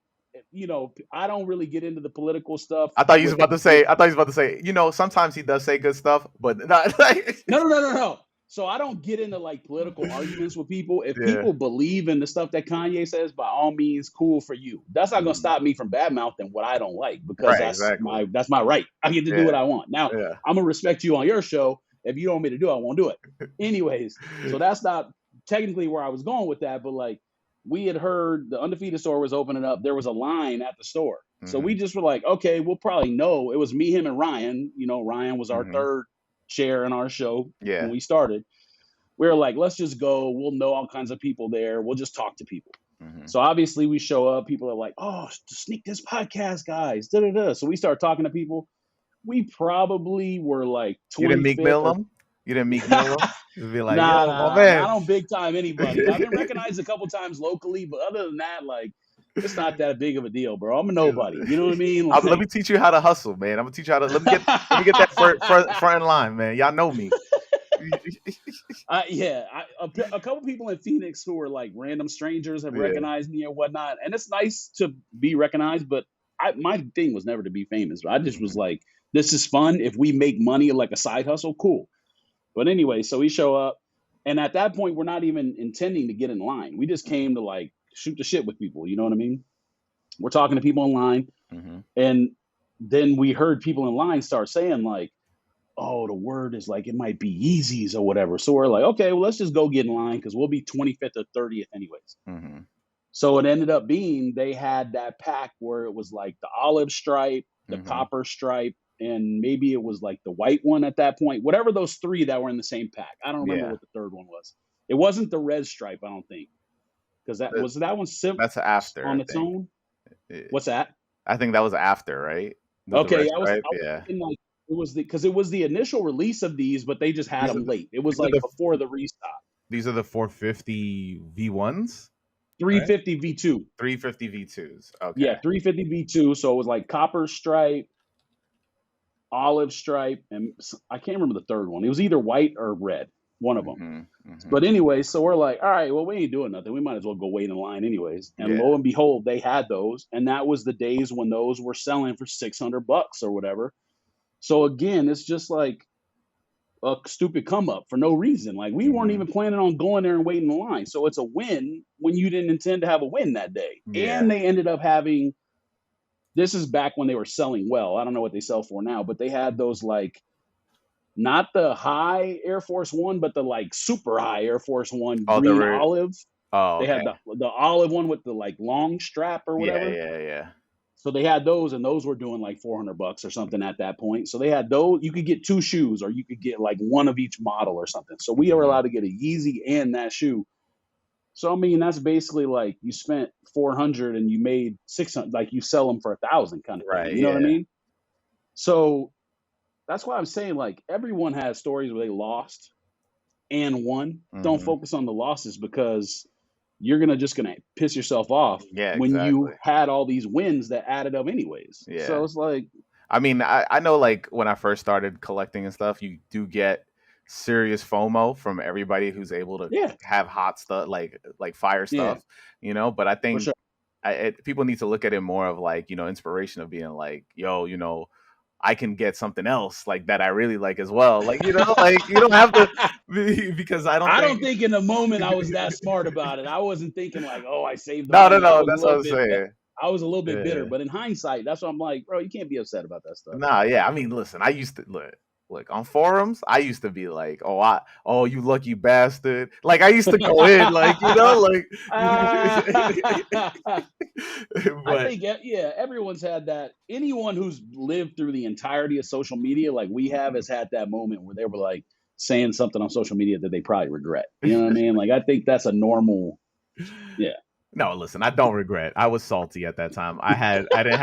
I don't really get into the political stuff I thought you was with about to say. I thought you was about to say. Sometimes he does say good stuff, but not like. No, no, no, no, no. So I don't get into like political arguments with people. If Yeah. people believe in the stuff that Kanye says, by all means, cool for you. That's not gonna Mhm. stop me from bad mouthing what I don't like because Right. that's Exactly. my right. I get to do Yeah. what I want. Now Yeah. I'm gonna respect you on your show. If you don't want me to do it, I won't do it. Anyways, so that's not technically where I was going with that, but like we had heard the Undefeated store was opening up. There was a line at the store. So we Mhm. just were like, okay, we'll probably know. It was me, him, and Ryan. Ryan was our Mhm. third chair in our show when Yeah. we started. We were like, let's just go. We'll know all kinds of people there. We'll just talk to people. Mhm. So obviously we show up. People are like, oh, sneak this podcast, guys. Da, da, da. So we start talking to people. We probably were like You didn't Meek 25th Mill or him. You didn't Meek Mill him. Just be like, nah, yo, my nah, nah. I man. don't big time anybody. I've been recognized a couple times locally, but other than that, like, it's not that big of a deal, bro. I'm a nobody. You know what I mean? Let Like, me teach you how to hustle, man. I'm gonna teach you how to. Let me get that front in line, man. Y'all know me. yeah, a couple people in Phoenix who are like random strangers have Yeah. recognized me and whatnot, and it's nice to be recognized. But my thing was never to be famous. I just was Mhm. like, this is fun. If we make money like a side hustle, cool. But anyway, so we show up, and at that point, we're not even intending to get in line. We just came to like shoot the shit with people. You know what I mean? We're talking to people in line, Mhm. and then we heard people in line start saying like, oh, the word is like it might be Yeezys or whatever. So we're like, okay, well, let's just go get in line because we'll be 25th or 30th anyways. Mhm. So it ended up being they had that pack where it was like the olive stripe, the Mhm. copper stripe, and maybe it was like the white one at that point. Whatever those three that were in the same pack. I don't remember Yeah. what the third one was. It wasn't the red stripe, I don't think, because that one That's after, on I its think. own. Eh, What's that? I think that was after, right? The Okay, red I was stripe. I was Yeah. thinking like it was the initial release of these, but they just had These are them the late. It was these are like the before the restock. these are the 450 V1s, right? 350 V2. 350 V2s. Okay. Yeah, 350 V2. So it was like copper stripe, olive stripe, and I can't remember the third one. It was either white or red, one of them. Mhm. Mhm. But anyway, so we're like, all right, well, we ain't doing nothing. We might as well go wait in line anyways. And Yeah. lo and behold, they had those, and that was the days when those were selling for $600 or whatever. So again, it's just like a stupid come up for no reason. Like we weren't Mhm. even planning on going there and waiting in line. So it's a win when you didn't intend to have a win that day. Yeah. And they ended up having this is back when they were selling well. I don't know what they sell for now, but they had those like not the high Air Force One, but the like super high Air Force One Oh, green olive. oh, They okay. had the olive one with the like long strap or Yeah, whatever. yeah, yeah. So they had those, and those were doing like $400 or something at that point. So they had those. You could get two shoes, or you could get like one of each model or something. So we were Hmm. allowed to get a Yeezy and that shoe. So I mean, that's basically like you spent 400 and you made 600. Like you sell them for 1,000 kind of thing. Right, You know what I yeah. mean? So that's why I'm saying like everyone has stories where they lost and won. Don't Hmm. focus on the losses because you're gonna piss yourself off Yeah, when you exactly. had all these wins that added up anyways. So Yeah. it's like, I mean, I know like when I first started collecting and stuff, you do get serious FOMO from everybody who's able to yeah, have hot stuff, like fire yeah, stuff, But I for think sure. people need to look at it more of like inspiration of being like, yo, I can get something else like that I really like as well. Like like you don't have to because I don't I think don't think in the moment I was that smart about it. I wasn't thinking like, oh, I saved the no, no, money. no. That's what I'm saying. I was a little bit bitter, Yeah. but in hindsight, that's what I'm like, bro. You can't be upset about that stuff. Nah, yeah. I mean, listen, I used to look on forums. I used to be like, oh, you lucky bastard. Like I used to go in, like like. I But think yeah, everyone's had that. Anyone who's lived through the entirety of social media, like we have, has had that moment where they were like saying something on social media that they probably regret. You know what I mean? Like I think that's a normal. Yeah. no, listen, I don't regret. I was salty at that time. I didn't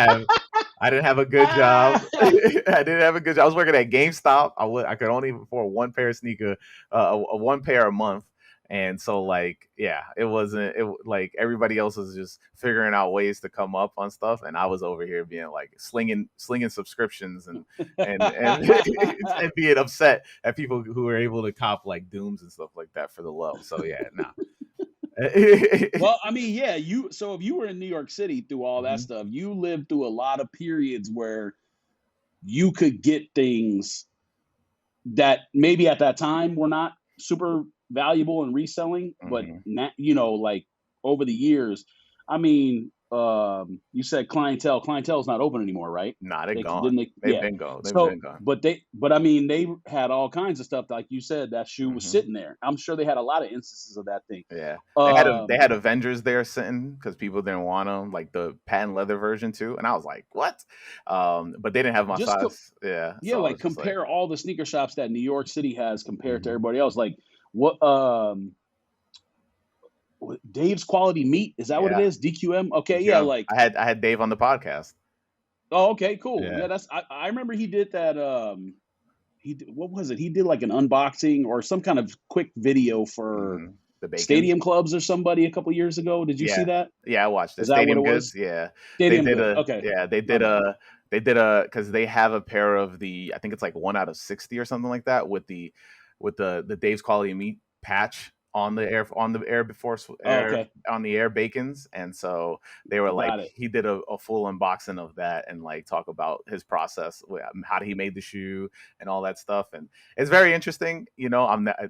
have a good job. I didn't have a good job. I was working at GameStop. I could only afford one pair of sneaker, a one pair a month. And so like, yeah, it wasn't it like everybody else was just figuring out ways to come up on stuff, and I was over here being like slinging subscriptions and and being upset at people who were able to cop like dooms and stuff like that for the low. So yeah, nah. Well, I mean, yeah, you so if you were in New York City through all that Mhm. stuff, you lived through a lot of periods where you could get things that maybe at that time were not super valuable in reselling, but Mhm. now, like over the years, I mean, you said clientele. Clientele is not open anymore, right? Nah, they're They gone. didn't they, They've yeah. been gone. They've So, been gone. but I mean, they had all kinds of stuff. Like you said, that shoe was Mhm. sitting there. I'm sure they had a lot of instances of that thing. Yeah, they Um, had Avengers there sitting because people didn't want them, like the patent leather version too, and I was like, "What?" But they didn't have my just size. Yeah, yeah, so I like was just like, compare all the sneaker shops that New York City has compared to mhm. everybody else. Like what Dave's Quality Meat, is that what it Yeah, is? DQM? Okay, yeah, DQM. like I had Dave on the podcast. oh, okay, cool. Yeah, Yeah, I remember he did that what was it? He did like an unboxing or some kind of quick video for the bacon. Stadium Clubs or somebody a couple years ago. Did you see Yeah, that? yeah, I watched it. Is that what Stadium it Goods. was? Yeah, they Stadium did Goods. a Okay. yeah My bad. they did a because they have a pair of the I think it's like 1 out of 60 or something like that with the Dave's Quality Meat patch on the air before Oh, air okay. on the air bacons, and so they were like Got it. he did a full unboxing of that and like talk about his process, how he made the shoe and all that stuff, and it's very interesting.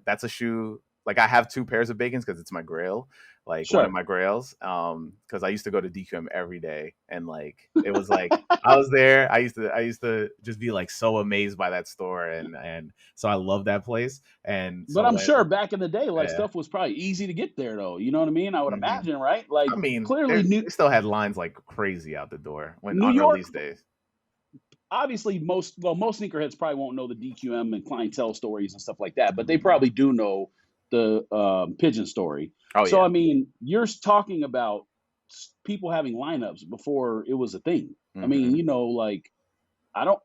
That's a shoe. Like I have two pairs of bacons because it's my grail, like one of Sure. my grails. Because I used to go to DQM every day, and like it was like I was there. I used to just be like so amazed by that store, and so I love that place. And But so I'm when sure back in the day, like yeah, stuff was probably easy to get there though. You know what I mean? I would hmm imagine, right? Like I mean clearly they still had lines like crazy out the door when New on York, release days. obviously most sneakerheads probably won't know the DQM and clientele stories and stuff like that, but they Hmm. probably do know the pigeon story. Oh So yeah. I mean, you're talking about people having lineups before it was a thing. I mean, Hmm. like I don't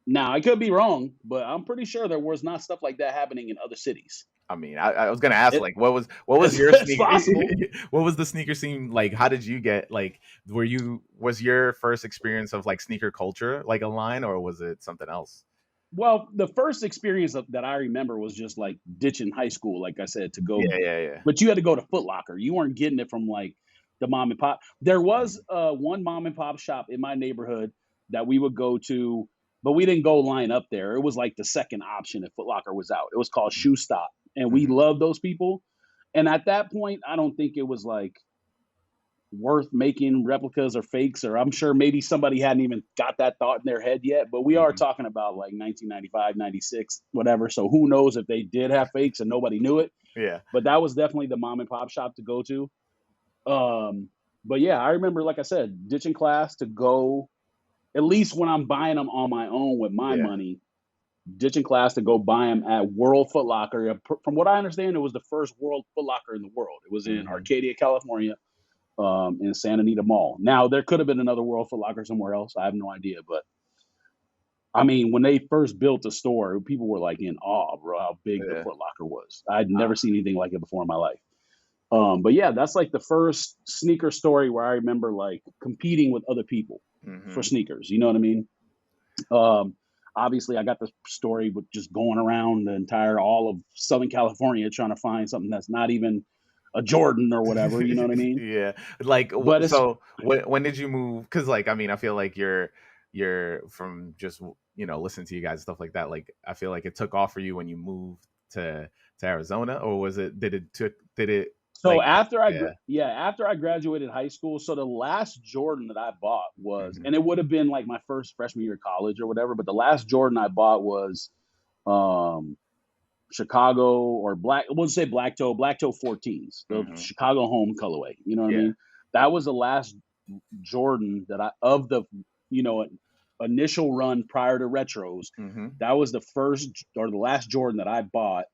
now I could be wrong, but I'm pretty sure there was not stuff like that happening in other cities. I mean, I was gonna ask It, like what was your it's sneaker possible. what was the sneaker scene like? How did you get like was your first experience of like sneaker culture like a line, or was it something else? Well, the first experience that I remember was just like ditching high school, like I said, to go, Yeah, yeah, yeah. but you had to go to Foot Locker. You weren't getting it from like the mom and pop. There was Mhm. one mom and pop shop in my neighborhood that we would go to, but we didn't go line up there. It was like the second option if Foot Locker was out. It was called Shoe Stop, and we Mhm. loved those people. And at that point, I don't think it was like worth making replicas or fakes, or I'm sure maybe somebody hadn't even got that thought in their head yet, but we are Mhm. talking about like 1995, 96, whatever. So who knows if they did have fakes and nobody knew it, Yeah. but that was definitely the mom and pop shop to go to. Um, but yeah, I remember, like I said, ditching class to go, at least when I'm buying them on my own with my Yeah. money, ditching class to go buy them at World Foot Locker. From what I understand, it was the first World Foot Locker in the world. It was in Mhm. Arcadia, California, in Santa Anita Mall. Now, there could have been another World Foot Locker somewhere else. I have no idea. But I mean, when they first built the store, people were like in awe, bro, how big the Yeah. Foot Locker was. I'd never Ah. seen anything like it before in my life. But yeah, that's like the first sneaker story where I remember like competing with other people for Mhm. sneakers. You know what I mean? Um, Obviously, I got the story with just going around the entire all of Southern California trying to find something that's not even a Jordan or whatever. You know what I mean? Yeah. Like, But it's so when did you move? Because, like, I mean, I feel like you're from just listening to you guys, stuff like that. Like, I feel like it took off for you when you moved to Arizona, or was it did it so like after yeah. after I graduated high school, so the last Jordan that I bought was, Mhm. and it would have been like my first freshman year of college or whatever, but the last Jordan I bought was um Chicago or black, I wouldn't say black toe 14s, the Mhm. Chicago home colorway. You know what I Yeah. mean? That was the last Jordan that of the, you know, initial run prior to retros. Mhm. That was the first or the last Jordan that I bought.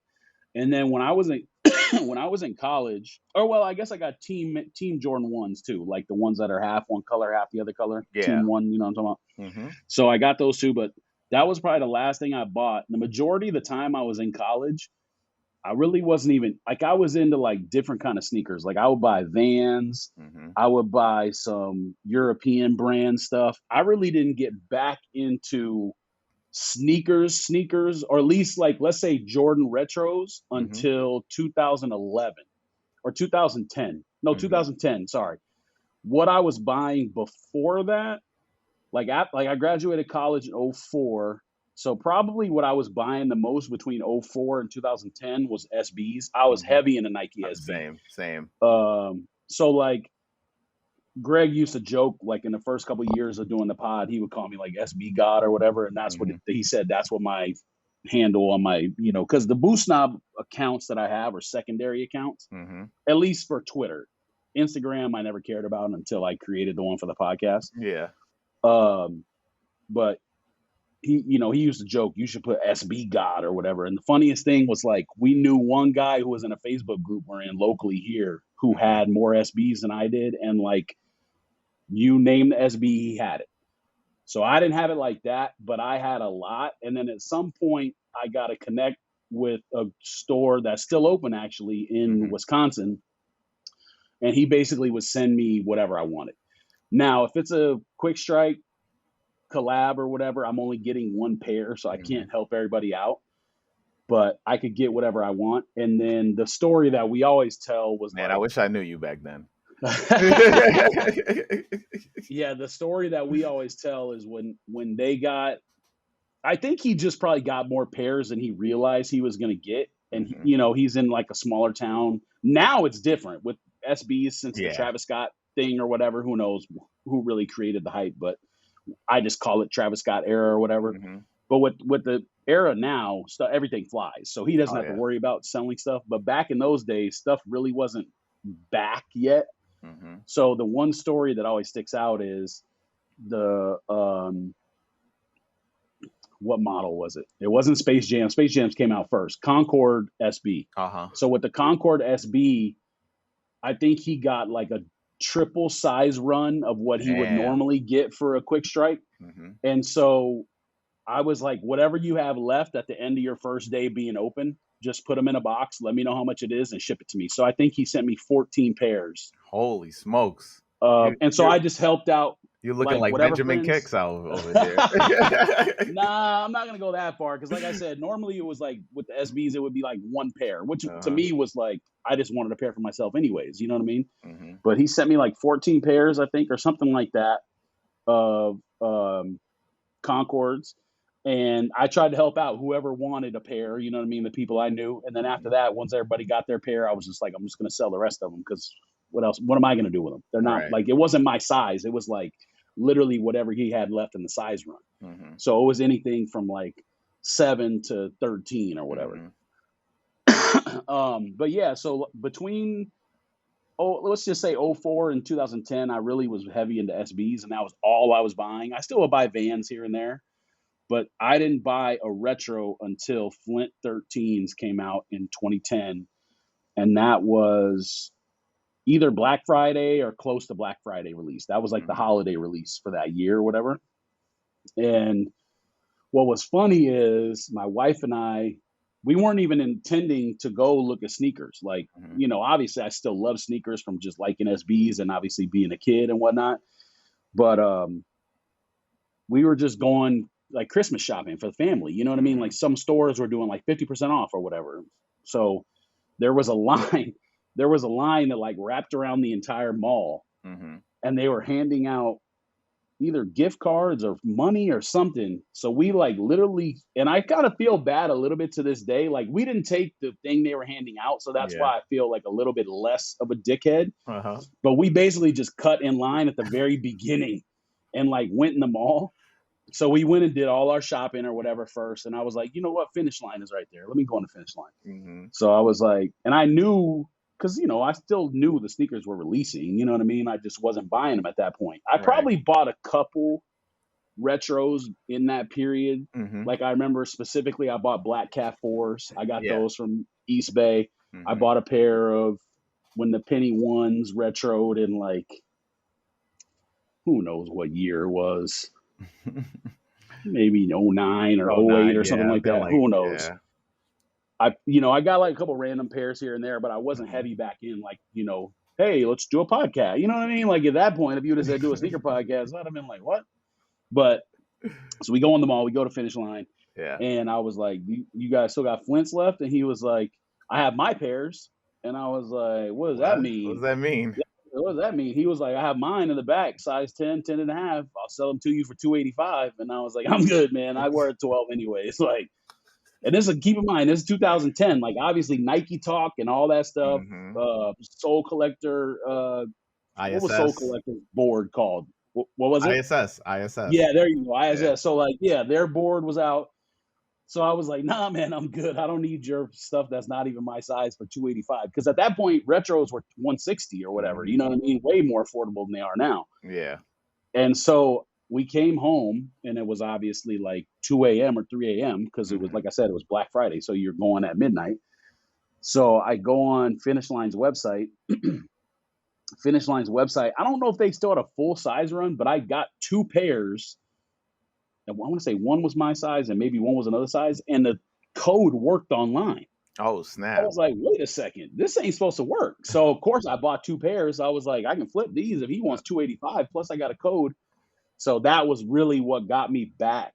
And then when I was in when I was in college, or well, I guess I got team Jordan ones too, like the ones that are half one color, half the other color. Yeah. Team one, you know what I'm talking about? Mhm. So I got those two, but that was probably the last thing I bought. The majority of the time I was in college, I really wasn't even like, I was into like different kind of sneakers. Like I would buy Vans, Mhm. I would buy some European brand stuff. I really didn't get back into sneakers, or at least like let's say Jordan retros Mhm. until 2011 or 2010. No, Mhm. 2010. Sorry. What I was buying before that, like I graduated college in '04. So probably what I was buying the most between '04 and 2010 was SBs. I was Mhm. heavy in the Nike SB. Same. Same. So like Greg used to joke, like in the first couple of years of doing the pod, he would call me like SB God or whatever, and that's what Mhm. he said. That's what my handle on my, because the Boost Knob accounts that I have are secondary accounts, Mhm. at least for Twitter. Instagram, I never cared about until I created the one for the podcast. Yeah. Um, but he used to joke, you should put SB God or whatever. And the funniest thing was like, we knew one guy who was in a Facebook group we're in locally here who Mhm. had more SBs than I did. And like, you name the SB, he had it. So I didn't have it like that, but I had a lot. And then at some point, I got to connect with a store that's still open actually in Mhm. Wisconsin. And he basically would send me whatever I wanted. Now, if it's a quick strike collab or whatever, I'm only getting one pair, so I Mhm. can't help everybody out. But I could get whatever I want. And then the story that we always tell was Man, I like, wish I knew you back then. yeah, the story that we always tell is when they got, I think he just probably got more pairs than he realized he was going to get. And, Mhm. he's in like a smaller town. Now it's different with SBs since the Yeah. Travis Scott thing or whatever. Who knows who really created the hype, but I just call it Travis Scott era or whatever. Mhm. But with the era now, stuff, everything flies. So he doesn't Oh, have to yeah. worry about selling stuff. But back in those days, stuff really wasn't back yet. Mhm. So the one story that always sticks out is the what model was it? It wasn't Space Jam. Space Jams came out first. Concorde SB. Uh-huh. So with the Concorde SB, I think he got like a triple size run of what he would Damn. normally get for a quick strike. Mhm. And so I was like, whatever you have left at the end of your first day being open, just put them in a box. Let me know how much it is and ship it to me. So I think he sent me 14 pairs. Holy smokes. You And so you're I just helped out you're looking like like whatever Benjamin friends. Kicks out over here. Nah, I'm not gonna go that far because, like I said, normally it was like with the SBs, it would be like one pair, which to Uh-huh. me was like I just wanted a pair for myself, anyways. You know what I mean? Mhm. But he sent me like 14 pairs, I think, or something like that of Concords, and I tried to help out whoever wanted a pair. The people I knew. And then after Mhm. that, once everybody got their pair, I was just like, I'm just gonna sell the rest of them because what else? What am I going to do with them? They're not Right. like, it wasn't my size. It was like literally whatever he had left in the size run. Mm-hmm. So it was anything from like 7 to 13 or whatever. Mm-hmm. But yeah, so between, let's just say '04 and 2010, I really was heavy into SBs, and that was all I was buying. I still would buy Vans here and there, but I didn't buy a retro until Flint 13s came out in 2010, and that was either Black Friday or close to Black Friday release. That was like the Mm-hmm. holiday release for that year or whatever. And what was funny is my wife and I, we weren't even intending to go look at sneakers. Like, Mm-hmm. obviously I still love sneakers from just liking SBs and obviously being a kid and whatnot. But we were just going like Christmas shopping for the family. You know what I mean? Mm-hmm. Like some stores were doing like 50% off or whatever. So there was a line, there was a line that like wrapped around the entire mall, Mm-hmm. and they were handing out either gift cards or money or something. So we like literally, and I kind of feel bad a little bit to this day. Like we didn't take the thing they were handing out. So that's Yeah. why I feel like a little bit less of a dickhead. Uh-huh. But we basically just cut in line at the very beginning and like went in the mall. So we went and did all our shopping or whatever first. And I was like, you know what? Finish line is right there. Let me go on the finish line. Mm-hmm. So I was like, and I knew, because, I still knew the sneakers were releasing. You know what I mean? I just wasn't buying them at that point. I Right. probably bought a couple retros in that period. Mm-hmm. Like I remember specifically, I bought Black Cat 4s. I got Yeah. those from East Bay. I Mm-hmm. bought a pair of when the Penny Ones retroed in like, who knows what year it was, maybe '09 or Oh '08 nine, or something yeah. like They're that. like, Who knows? yeah. I got like a couple random pairs here and there, but I wasn't Mm-hmm. heavy back in like, hey, let's do a podcast. You know what I mean? Like at that point, if you would have said do a sneaker podcast, I'd have been like, what? But so we go on the mall, we go to finish line, Yeah. and I was like, you guys still got Flints left? And he was like, I have my pairs. And I was like, what does that What? What does mean? that mean? Yeah, what does that mean? He was like, I have mine in the back, size 10, 10 and a half. I'll sell them to you for 285. And I was like, I'm good, man. I wear a 12 anyway. It's like, and this is, keep in mind, this is 2010. Like obviously Nike Talk and all that stuff. Mm-hmm. Soul Collector. What was Soul ISS. Collector's board called? What was it? ISS. ISS. Yeah, there you go. Yeah. ISS. So like, yeah, their board was out. So I was like, nah, man, I'm good. I don't need your stuff that's not even my size for 285. Because at that point, retros were 160 or whatever. You Mm-hmm. know what I mean? Way more affordable than they are now. Yeah. And so we came home, and it was obviously like 2 a.m. or 3 a.m. because it was, Mm-hmm. like I said, it was Black Friday. So you're going at midnight. So I go on Finish Line's website. Finish Line's website. I don't know if they still had a full size run, but I got two pairs. And I want to say one was my size and maybe one was another size. And the code worked online. Oh I snap. was like, wait a second, this ain't supposed to work. So of course I bought two pairs. I was like, I can flip these if he wants 285. Plus I got a code. So that was really what got me back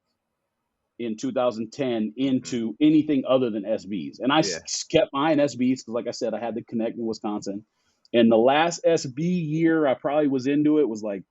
in 2010 Mm-hmm. into anything other than SBs. And I Yeah. kept buying SBs because, like I said, I had to connect in Wisconsin. And the last SB year I probably was into it was like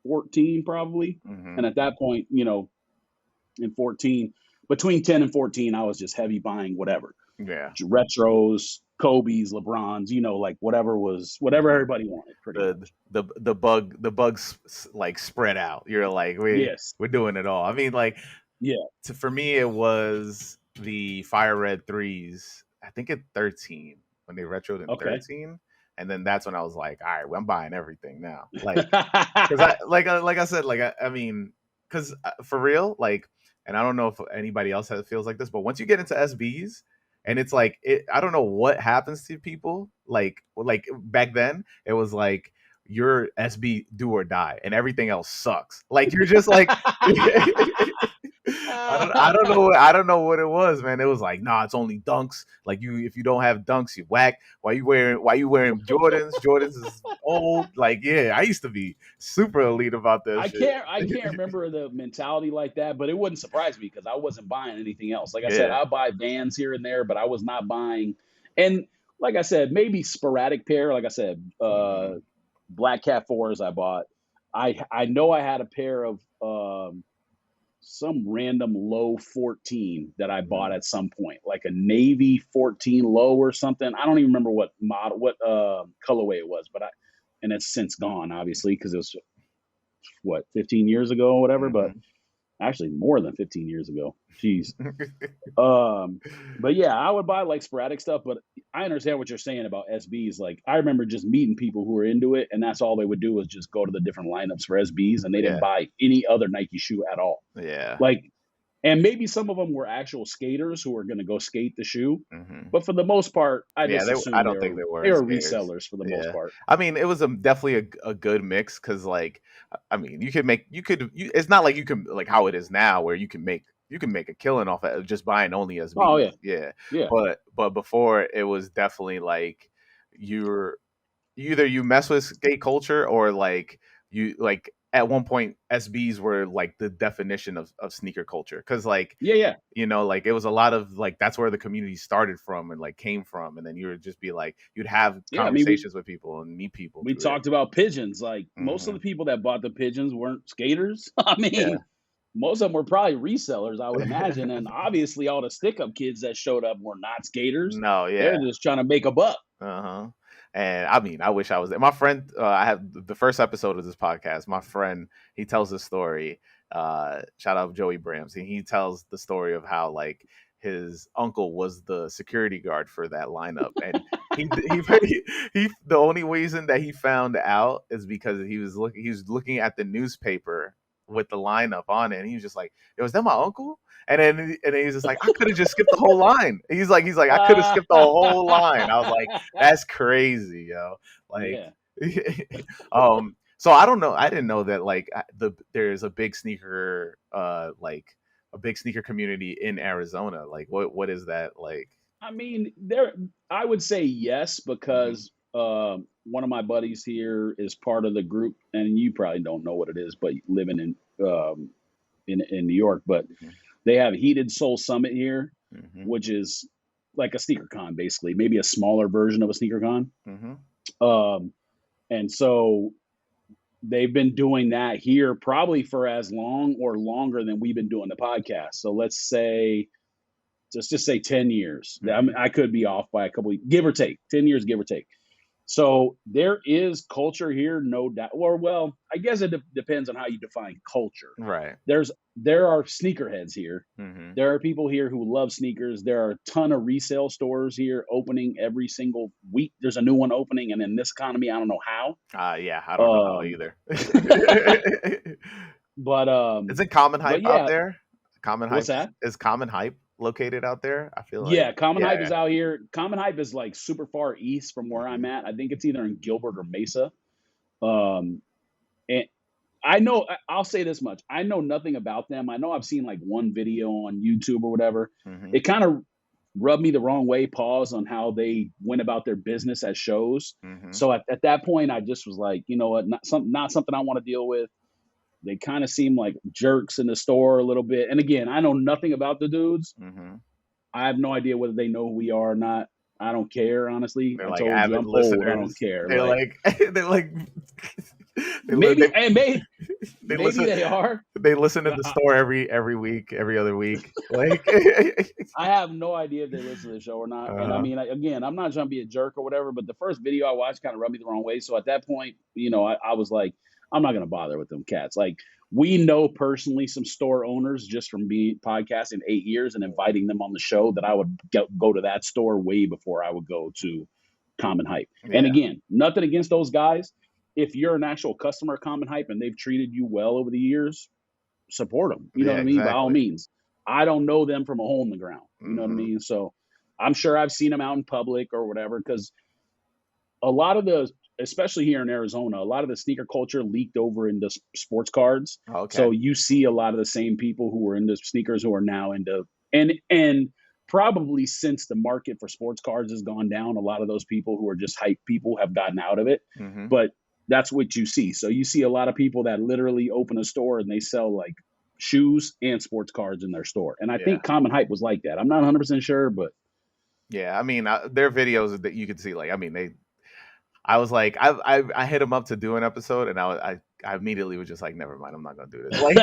14 probably. Mm-hmm. And at that point, in 14, between 10 and 14, I was just heavy buying whatever. Yeah. Retros, Kobe's, LeBron's, like whatever Mm-hmm. everybody wanted pretty much. The bugs like spread out. You're like, Yes. we're doing it all. I mean, like, Yeah. for me it was the Fire Red threes. I think at 13 when they retroed in Okay. 13, and then that's when I was like, all right, well, I'm buying everything now. Like, because I like I said, like I mean, because for real, like, and I don't know if anybody else feels like this, but once you get into SBs. And it's like I don't know what happens to people. Like back then, it was like your SB do or die, and everything else sucks. Like you're just like I don't know what it was, man. It was like, nah, it's only dunks. Like if you don't have dunks, you whack. Why you wearing Jordans? Jordans is old. Like, yeah, I used to be super elite about that shit. I can't remember the mentality like that, but it wouldn't surprise me because I wasn't buying anything else. Like I said, Yeah. I buy Vans here and there, but I was not buying. And like I said, maybe sporadic pair. Like I said, Black Cat 4s I bought. I know I had a pair of some random low 14 that I bought Mm, at some point, like a navy 14 low or something. I don't even remember what model, what colorway it was, but and it's since gone, obviously, because it was what 15 years ago or whatever. But mhm. actually, more than 15 years ago. Jeez. Um, but yeah, I would buy like sporadic stuff, but I understand what you're saying about SBs. Like I remember just meeting people who were into it, and that's all they would do was just go to the different lineups for SBs, and they didn't Yeah, buy any other Nike shoe at all. yeah. Like, and maybe some of them were actual skaters who were going to go skate the shoe, Mhm. but for the most part, I Yeah, just I assumed don't think they they were were skaters. resellers for the most Yeah. part. I mean, it was definitely a good mix because, like, I mean, it's not like you can, like, how it is now where you can make a killing off of just buying only Oh yeah, SBs. Yeah. yeah, But before, it was definitely like you're either you mess with skate culture or like you like at one point SBs were like the definition of sneaker culture because like yeah, yeah, like it was a lot of like that's where the community started from and like came from, and then you would just be like you'd have yeah. I mean, conversations with people and meet people we through it. talked about pigeons. Like most of Hmm. the people that bought the pigeons weren't skaters. I Yeah. mean, most of them were probably resellers, I would imagine. And obviously, all the stick up kids that showed up were not skaters. No, They're yeah. just trying to make a buck. Uh-huh. And I mean, I wish I was there. My friend, I have the first episode of this podcast. My friend, he tells the story. Shout out Joey Brams. And he tells the story of how like his uncle was the security guard for that lineup, and the only reason that he found out is because he was looking at the newspaper with the lineup on it, and he was just like, "Yo, is that my uncle?" And then he's just like, I could have just skipped the whole line. He's like, I could have skipped the whole line. I was like, that's crazy, yo. Like, Yeah. so I don't know. I didn't know that like there's a big sneaker community in Arizona. Like, what is that like? I mean, I would say yes, Hmm. because one of my buddies here is part of the group, and you probably don't know what it is, but living in New York, but Hmm. they have Heated Soul Summit here, Hmm. which is like a sneaker con, basically, maybe a smaller version of a sneaker con. Hmm. Um, and so they've been doing that here probably for as long or longer than we've been doing the podcast. So let's just say 10 years. I mean, Hmm. I could be off by a couple, give or take, 10 years, give or take. So there is culture here, no doubt. Or well, I guess it depends on how you define culture. Right. There are sneakerheads here. Hmm. There are people here who love sneakers. There are a ton of resale stores here opening every single week. There's a new one opening, and in this economy, I don't know how. Yeah, I don't know how Um, either. but Isn't Common Hype out yeah, there? Common what's Hype that? is Common Hype located out there? I feel like Yeah, Common Hype yeah. is out here. Common Hype is like super far east from where I'm Mhm. at. I think it's either in Gilbert or Mesa. Um, and I know I'll say this much. I know nothing about them. I know I've seen like one video on YouTube or whatever. Mhm. It kind of rubbed me the wrong way, pause on how they went about their business at shows. Mhm. So at that point, I just was like, you know what, not something I want to deal with. They kind of seem like jerks in the store a little bit. And again, I know nothing about the dudes. Mhm. I have no idea whether they know who we are or not. I don't care, honestly. They're I like told you avid I'm old. I don't listeners. care. They're Like like they're like they li- maybe, and they maybe listen they are. they listen to the I, store every week, every other week. Like I have no idea if they listen to the show or not. And I uh, mean, again, I'm not trying to be a jerk or whatever, but the first video I watched kind of rubbed me the wrong way. So at that point, I was like, I'm not going to bother with them cats. Like, we know personally some store owners just from being podcasting 8 years and inviting them on the show that I would go to that store way before I would go to Common Hype. And yeah. again, nothing against those guys. If you're an actual customer of Common Hype and they've treated you well over the years, support them. You know Yeah, what I mean? By all exactly. means. I don't know them from a hole in the ground. You know what I Mhm. mean? So I'm sure I've seen them out in public or whatever, because a lot of the, especially here in Arizona, a lot of the sneaker culture leaked over into sports cards. Okay. So you see a lot of the same people who were into sneakers who are now into, and probably since the market for sports cards has gone down, a lot of those people who are just hype people have gotten out of it. Mhm. But that's what you see. So you see a lot of people that literally open a store and they sell like shoes and sports cards in their store. And I Yeah. think Common Hype was like that. I'm not 100% sure, but Yeah, I mean, their videos that you could see, like, I mean, I was like, I hit him up to do an episode, and I immediately was just like, never mind, I'm not gonna do this. Like,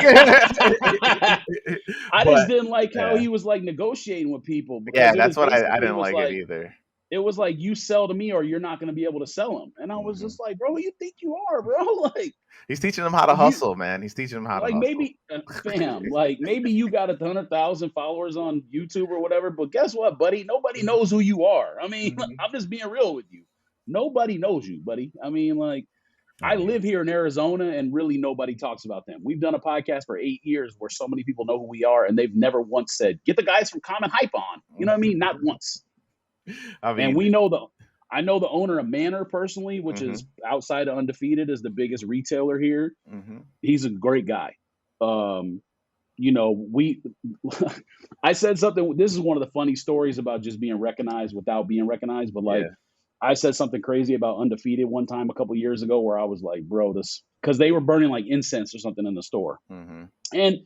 I just But didn't like how yeah, he was like negotiating with people yeah, because it was that's what I basically didn't like it either. it was like you sell to me or you're not going to be able to sell them. And I was Hmm. just like, bro, who you think you are, bro? Like He's teaching them how to you hustle, man. He's teaching them how to like hustle. maybe fam, like maybe you got 100,000 followers on YouTube or whatever, but guess what, buddy? Nobody knows who you are. I mean, Hmm. I'm just being real with you. Nobody knows you, buddy. I mean, like I Yeah. live here in Arizona and really nobody talks about them. We've done a podcast for 8 years where so many people know who we are and they've never once said, get the guys from Common Hype on. You know what I mean? Not once. I And mean, we know I know the owner of Manor personally, which hmm is outside of Undefeated, is the biggest retailer here. hmm He's a great guy. Um, we I said something. This is one of the funny stories about just being recognized without being recognized, but like yeah. I said something crazy about Undefeated one time a couple years ago where I was like, bro, this because they were burning like incense or something in the store. Hmm. And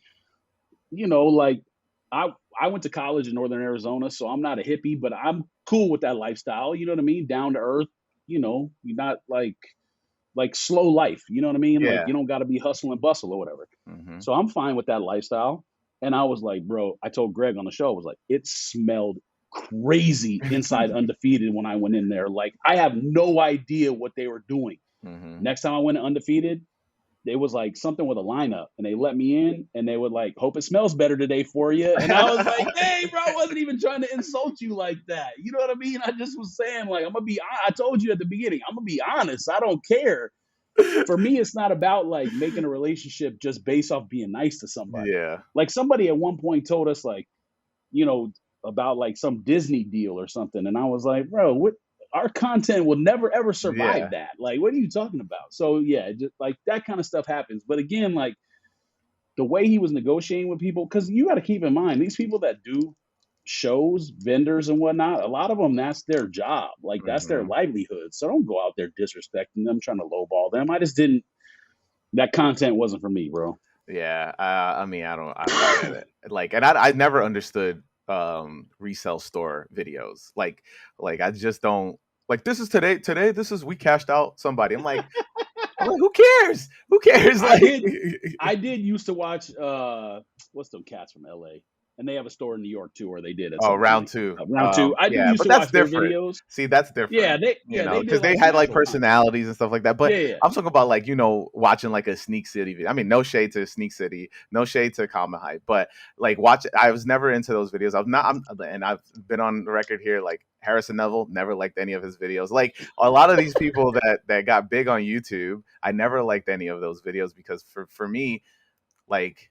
like I I went to college in Northern Arizona, so I'm not a hippie, but I'm cool with that lifestyle. You know what I mean? Down to earth. You're not like slow life. You know what I mean? Like Yeah. you don't got to be hustle and bustle or whatever. Hmm. So I'm fine with that lifestyle. And I was like, bro, I told Greg on the show, I was like, it smelled crazy inside Undefeated when I went in there. Like I have no idea what they were doing. Hmm. Next time I went to Undefeated, they was like something with a lineup and they let me in and they would like hope it smells better today for you. And I was like, hey, bro, I wasn't even trying to insult you like that. You know what I mean? I just was saying like, I told you at the beginning, I'm gonna be honest. I don't care. For me, it's not about like making a relationship just based off being nice to somebody. Yeah. Like somebody at one point told us like, you know, about like some Disney deal or something. And I was like, bro, what our content will never ever survive Yeah. that. Like, what are you talking about? So yeah, just like that kind of stuff happens. But again, like the way he was negotiating with people, because you got to keep in mind these people that do shows, vendors and whatnot, a lot of them that's their job. Like that's their Hmm. livelihood. So don't go out there disrespecting them, trying to lowball them. I just didn't that content wasn't for me, bro. Yeah. I mean, I don't get it. Like, and I never understood resale store videos. Like I just don't like. This is today. This is we cashed out somebody. I'm like, who cares? Who cares? I Like, did I did used to watch what's them cats from LA? And they have a store in New York too, where they did at oh, some point. round two. Round two. I did Yeah, used but to that's watch their different. videos. See, that's Yeah, different. they did Because they like had some like actual content. personalities and stuff like that. But Yeah, yeah. I'm talking about like watching like a Sneak City video. I mean, no shade to Sneak City, no shade to Common Hype, but like watch. I was never into those videos. And I've been on the record here. Like Harrison Neville, never liked any of his videos. Like a lot of these people that got big on YouTube, I never liked any of those videos because for me, like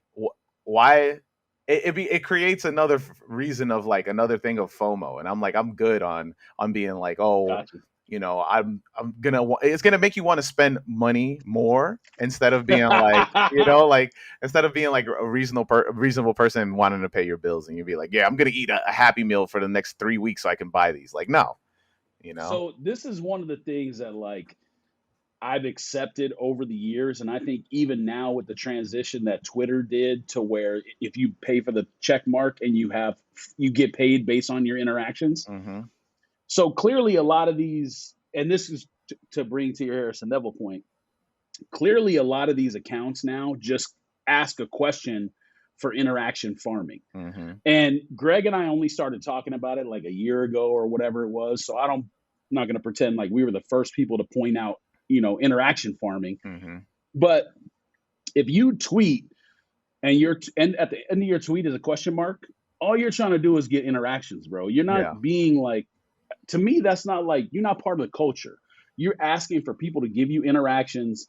why it creates another reason of like another thing of FOMO, and I'm like I'm good on being like, oh, Gotcha. I'm gonna it's gonna make you want to spend money more instead of being like like instead of being like a reasonable person wanting to pay your bills, and you'd be like, yeah, I'm gonna eat a Happy Meal for the next 3 weeks so I can buy these. Like, no, you know. So this is one of the things that like I've accepted over the years, and I think even now with the transition that Twitter did to where if you pay for the check mark and you get paid based on your interactions. Hmm. So clearly, a lot of these, and this is to bring to your Harrison Neville point. Clearly, a lot of these accounts now just ask a question for interaction farming. Hmm. And Greg and I only started talking about it like a year ago or whatever it was. So I'm not going to pretend like we were the first people to point out, interaction farming. Hmm. But if you tweet and at the end of your tweet is a question mark, all you're trying to do is get interactions, bro. You're Yeah. not being like, to me, that's not like, you're not part of the culture. You're asking for people to give you interactions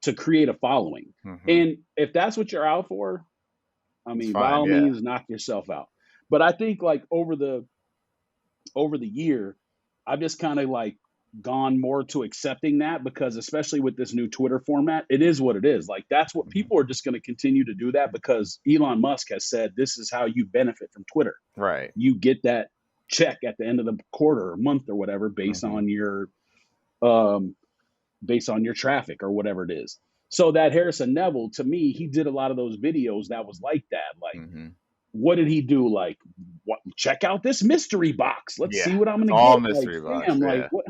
to create a following. Hmm. And if that's what you're out for, I It's mean, by fine. all Yeah. means, knock yourself out. But I think like over the year, I've just kind of like gone more to accepting that because especially with this new Twitter format, it is what it is. Like that's what Hmm. people are just going to continue to do that because Elon Musk has said this is how you benefit from Twitter. Right. You get that check at the end of the quarter or month or whatever Hmm. um based on your traffic or whatever it is. So that Harrison Neville, to me, he did a lot of those videos that was like that. Like, Hmm. what did he do? Like, what? Check out this mystery box. Let's Yeah. see what I'm It's gonna all get. Like, mystery box. fam, like Yeah. what?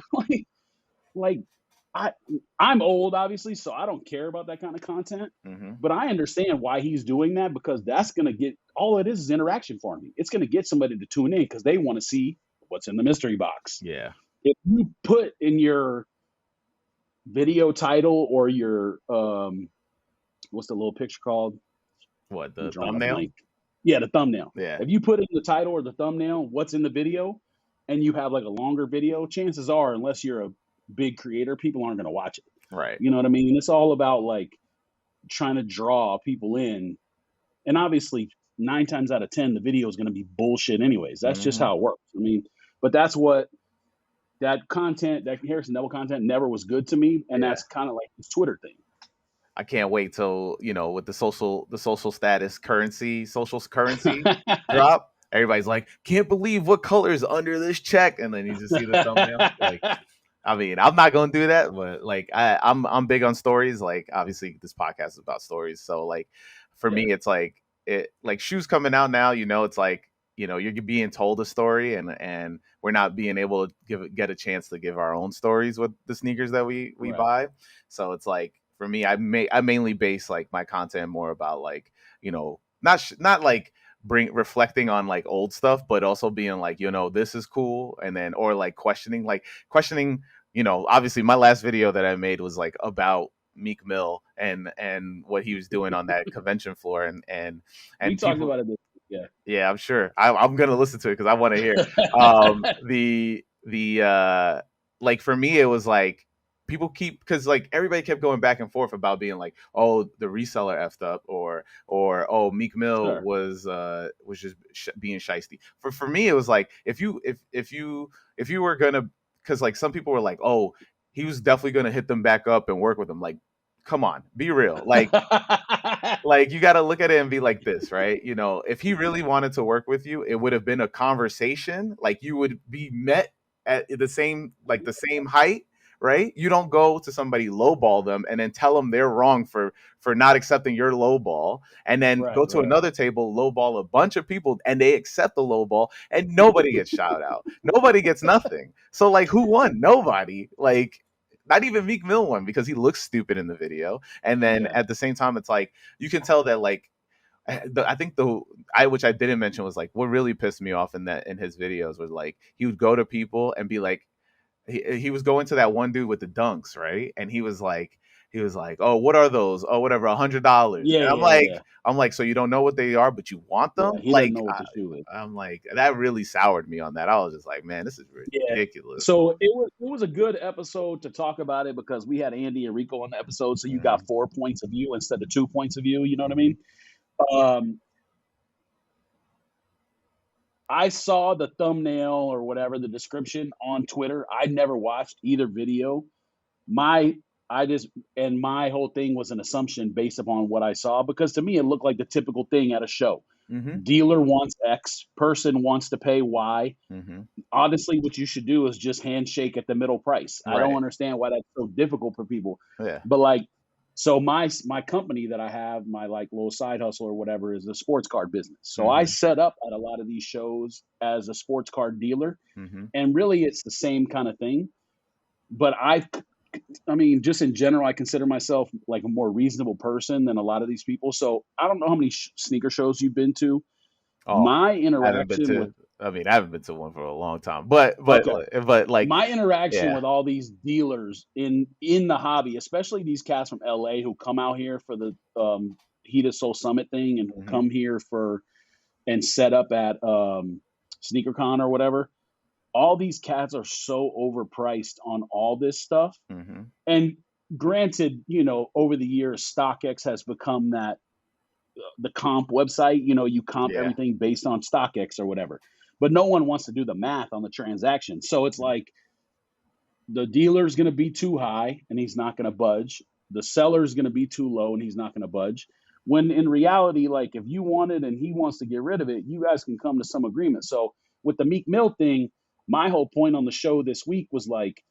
Like I I'm old, obviously, so I don't care about that kind of content. Hmm. But I understand why he's doing that because that's gonna get all it is interaction for me. It's gonna get somebody to tune in because they want to see what's in the mystery box. Yeah. If you put in your video title or your what's the little picture called? What, I'm the drawing a thumbnail? blank. Yeah, the thumbnail. Yeah. If you put in the title or the thumbnail what's in the video and you have like a longer video, chances are, unless you're a big creator, people aren't gonna watch it. Right. You know what I mean? It's all about like trying to draw people in. And obviously, 9 times out of 10, the video is going to be bullshit, anyways. That's just Hmm. how it works. I mean, but that's what that content, that Harrison Neville content, never was good to me. And Yeah. that's kind of like this Twitter thing. I can't wait till, with the social status currency, social currency drop. Everybody's like, can't believe what color is under this check, and then you just see the thumbnail. Like, I mean, I'm not gonna do that, but like, I'm big on stories. Like, obviously, this podcast is about stories, so like, for Yeah, me, it's like shoes coming out now. It's like, you're being told a story, and we're not being able to get a chance to give our own stories with the sneakers that we right. buy. So it's like, for me, I mainly base like my content more about like, not like bring reflecting on like old stuff, but also being like, this is cool, and then, or like questioning. Obviously, my last video that I made was like about Meek Mill and what he was doing on that convention floor, We and talked people. about it. Yeah. Yeah, I'm sure. I'm gonna listen to it because I want to hear. The like, for me, it was like, people keep, because like everybody kept going back and forth about being like, oh, the reseller effed up, or oh, Meek Mill Sure. was just being shisty. For me, it was like, if you were gonna, because like some people were like, oh, he was definitely gonna hit them back up and work with them. Like, come on, be real. Like, you got to look at it and be like this, right? If he really wanted to work with you, it would have been a conversation. Like, you would be met at the same height, right? You don't go to somebody, lowball them, and then tell them they're wrong for not accepting your lowball, and then Right, go to right. another table, lowball a bunch of people, and they accept the lowball, and nobody gets shout out, nobody gets nothing. So like, who won? Nobody. Like, not even Meek Mill won because he looks stupid in the video. And then Yeah. at the same time, it's like, you can tell that, like, I think which I didn't mention, was like, what really pissed me off in his videos was like, he would go to people and be like, he was going to that one dude with the dunks, right? And he was like, oh, what are those? Oh, whatever, $100. Yeah, And I'm yeah, like, yeah. so you don't know what they are, but you want Yeah. them? He doesn't Like, know what the shoe is. I'm like, that really soured me on that. I was just like, man, this is Yeah. ridiculous. So it was a good episode to talk about it because we had Andy and Rico on the episode. So you got Hmm. 4 points of view instead of 2 points of view. You know what I Hmm. mean? Um, I saw the thumbnail or whatever, the description on Twitter. I never watched either video. My I just and my whole thing was an assumption based upon what I saw because to me it looked like the typical thing at a show. Hmm. Dealer wants X, person wants to pay Y. Hmm. Honestly, what you should do is just handshake at the middle price. I don't Right. understand why that's so difficult for people. Yeah. But like, so my company that I have, my like little side hustle or whatever, is a sports card business. So I Hmm. set up at a lot of these shows as a sports card dealer, Hmm. and really it's the same kind of thing. But I mean, just in general, I consider myself like a more reasonable person than a lot of these people. So I don't know how many sneaker shows you've been to. Oh, My I haven't been interaction with to. I mean, I haven't been to one for a long time. But Okay. like, My interaction yeah. with all these dealers in the hobby, especially these cats from LA who come out here for the Heat of Soul Summit thing and who Hmm. come here for and set up at SneakerCon or whatever. All these cats are so overpriced on all this stuff. Hmm. And granted, over the years, StockX has become that the comp website. You comp Yeah. everything based on StockX or whatever. But no one wants to do the math on the transaction. So it's Mhm. like the dealer's going to be too high and he's not going to budge. The seller's going to be too low and he's not going to budge. When in reality, like if you want it and he wants to get rid of it, you guys can come to some agreement. So with the Meek Mill thing, my whole point on the show this week was like,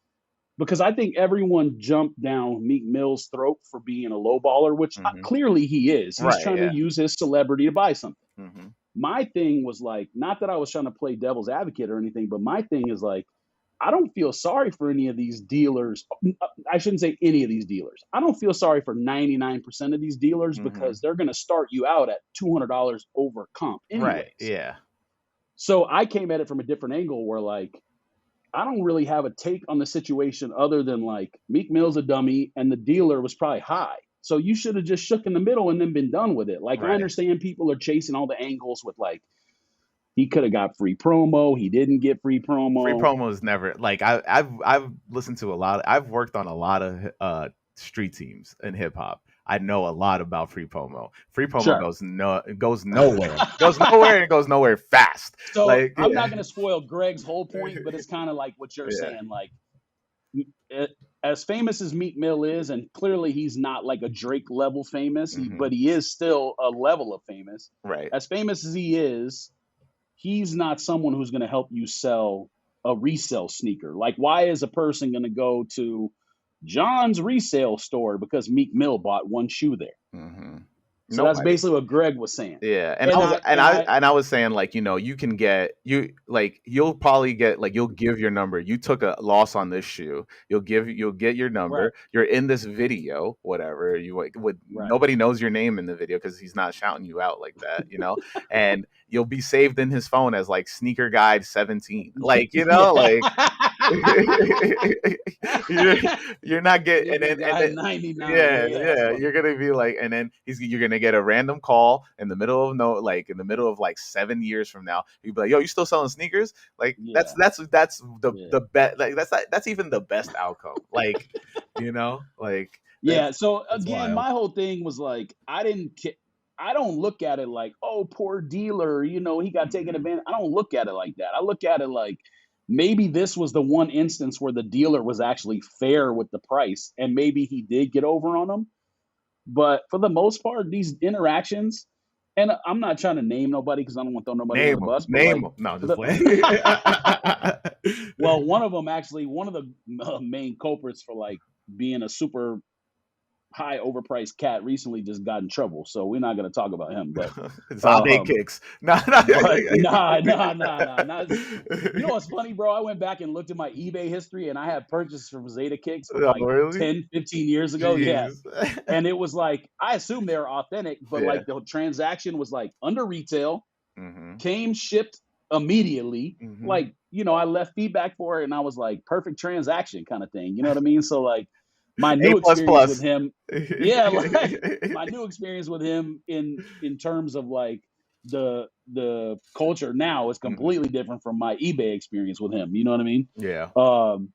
because I think everyone jumped down Meek Mill's throat for being a lowballer, which Mhm. clearly he is. He's Right, trying to yeah. use his celebrity to buy something. Mhm. My thing was like, not that I was trying to play devil's advocate or anything, but my thing is like, I don't feel sorry for any of these dealers. I shouldn't say any of these dealers. I don't feel sorry for 99% of these dealers Mhm. because they're going to start you out at $200 over comp Right. anyways. Yeah. So I came at it from a different angle where like I don't really have a take on the situation other than like Meek Mill's a dummy and the dealer was probably high. So you should have just shook in the middle and then been done with it. Like I Right. understand people are chasing all the angles with like he could have got free promo, he didn't get free Free promo. promo is never like I've listened to a lot. I've worked on a lot of street teams in hip hop. I know a lot about free promo. Free promo Sure. goes nowhere. Goes nowhere and it goes nowhere fast. So Like I'm yeah, not going to spoil Greg's whole point, but it's kind of like what you're yeah. saying. Like, as famous as Meek Mill is, and clearly he's not like a Drake level famous, Hmm. but he is still a level of famous. Right. As famous as he is, he's not someone who's going to help you sell a resale sneaker. Like, why is a person going to go to John's resale store because Meek Mill bought one shoe there? Hmm. So that's Nobody. basically what Greg was saying. Yeah, and I And was I and I and I was saying like you can get you'll probably get like you'll give your number. You took a loss on this shoe. You'll get your right, number. You're in this video, whatever. You like would right. nobody knows your name in the video because he's not shouting you out like that. And you'll be saved in his phone as like sneaker guide 17. Like Yeah. like you're, you're not getting Sneaker and guy then 99. yeah, Yeah, that's yeah, funny. you're gonna be like, and then you're gonna get a random call in the middle of in the middle of like 7 years from now. You'd be like, "Yo, you still selling sneakers?" Like Yeah, that's yeah. the best. Like that's even the best outcome. Like like Yeah, so that's again, wild. my whole thing was like I don't look at it like, "Oh, poor dealer, he got taken Hmm. advantage." I don't look at it like that. I look at it like maybe this was the one instance where the dealer was actually fair with the price and maybe he did get over on them. But for the most part, these interactions, and I'm not trying to name nobody because I don't want to throw nobody under the bus, but Name like them. No, for just the play. well, one of them actually, one of the main culprits for like being a super high overpriced cat recently just got in trouble. So we're not going to talk about him. Zombie Um, kicks. No, no. but nah. Not, you know what's funny, bro? I went back and looked at my eBay history and I had purchases from Zeta Kicks from Oh, like really? 10, 15 years ago. Yeah. Jeez. And it was like, I assume they were authentic, but Yeah. like the transaction was like under retail, Hmm. came shipped immediately. Hmm. Like, I left feedback for it and I was like, perfect transaction kind of thing. You know what I mean? So like my A new plus experience with plus. him, yeah, like my new experience with him in terms of like the culture now is Hmm. completely different from my eBay experience with him. You know what I mean? Yeah. Um,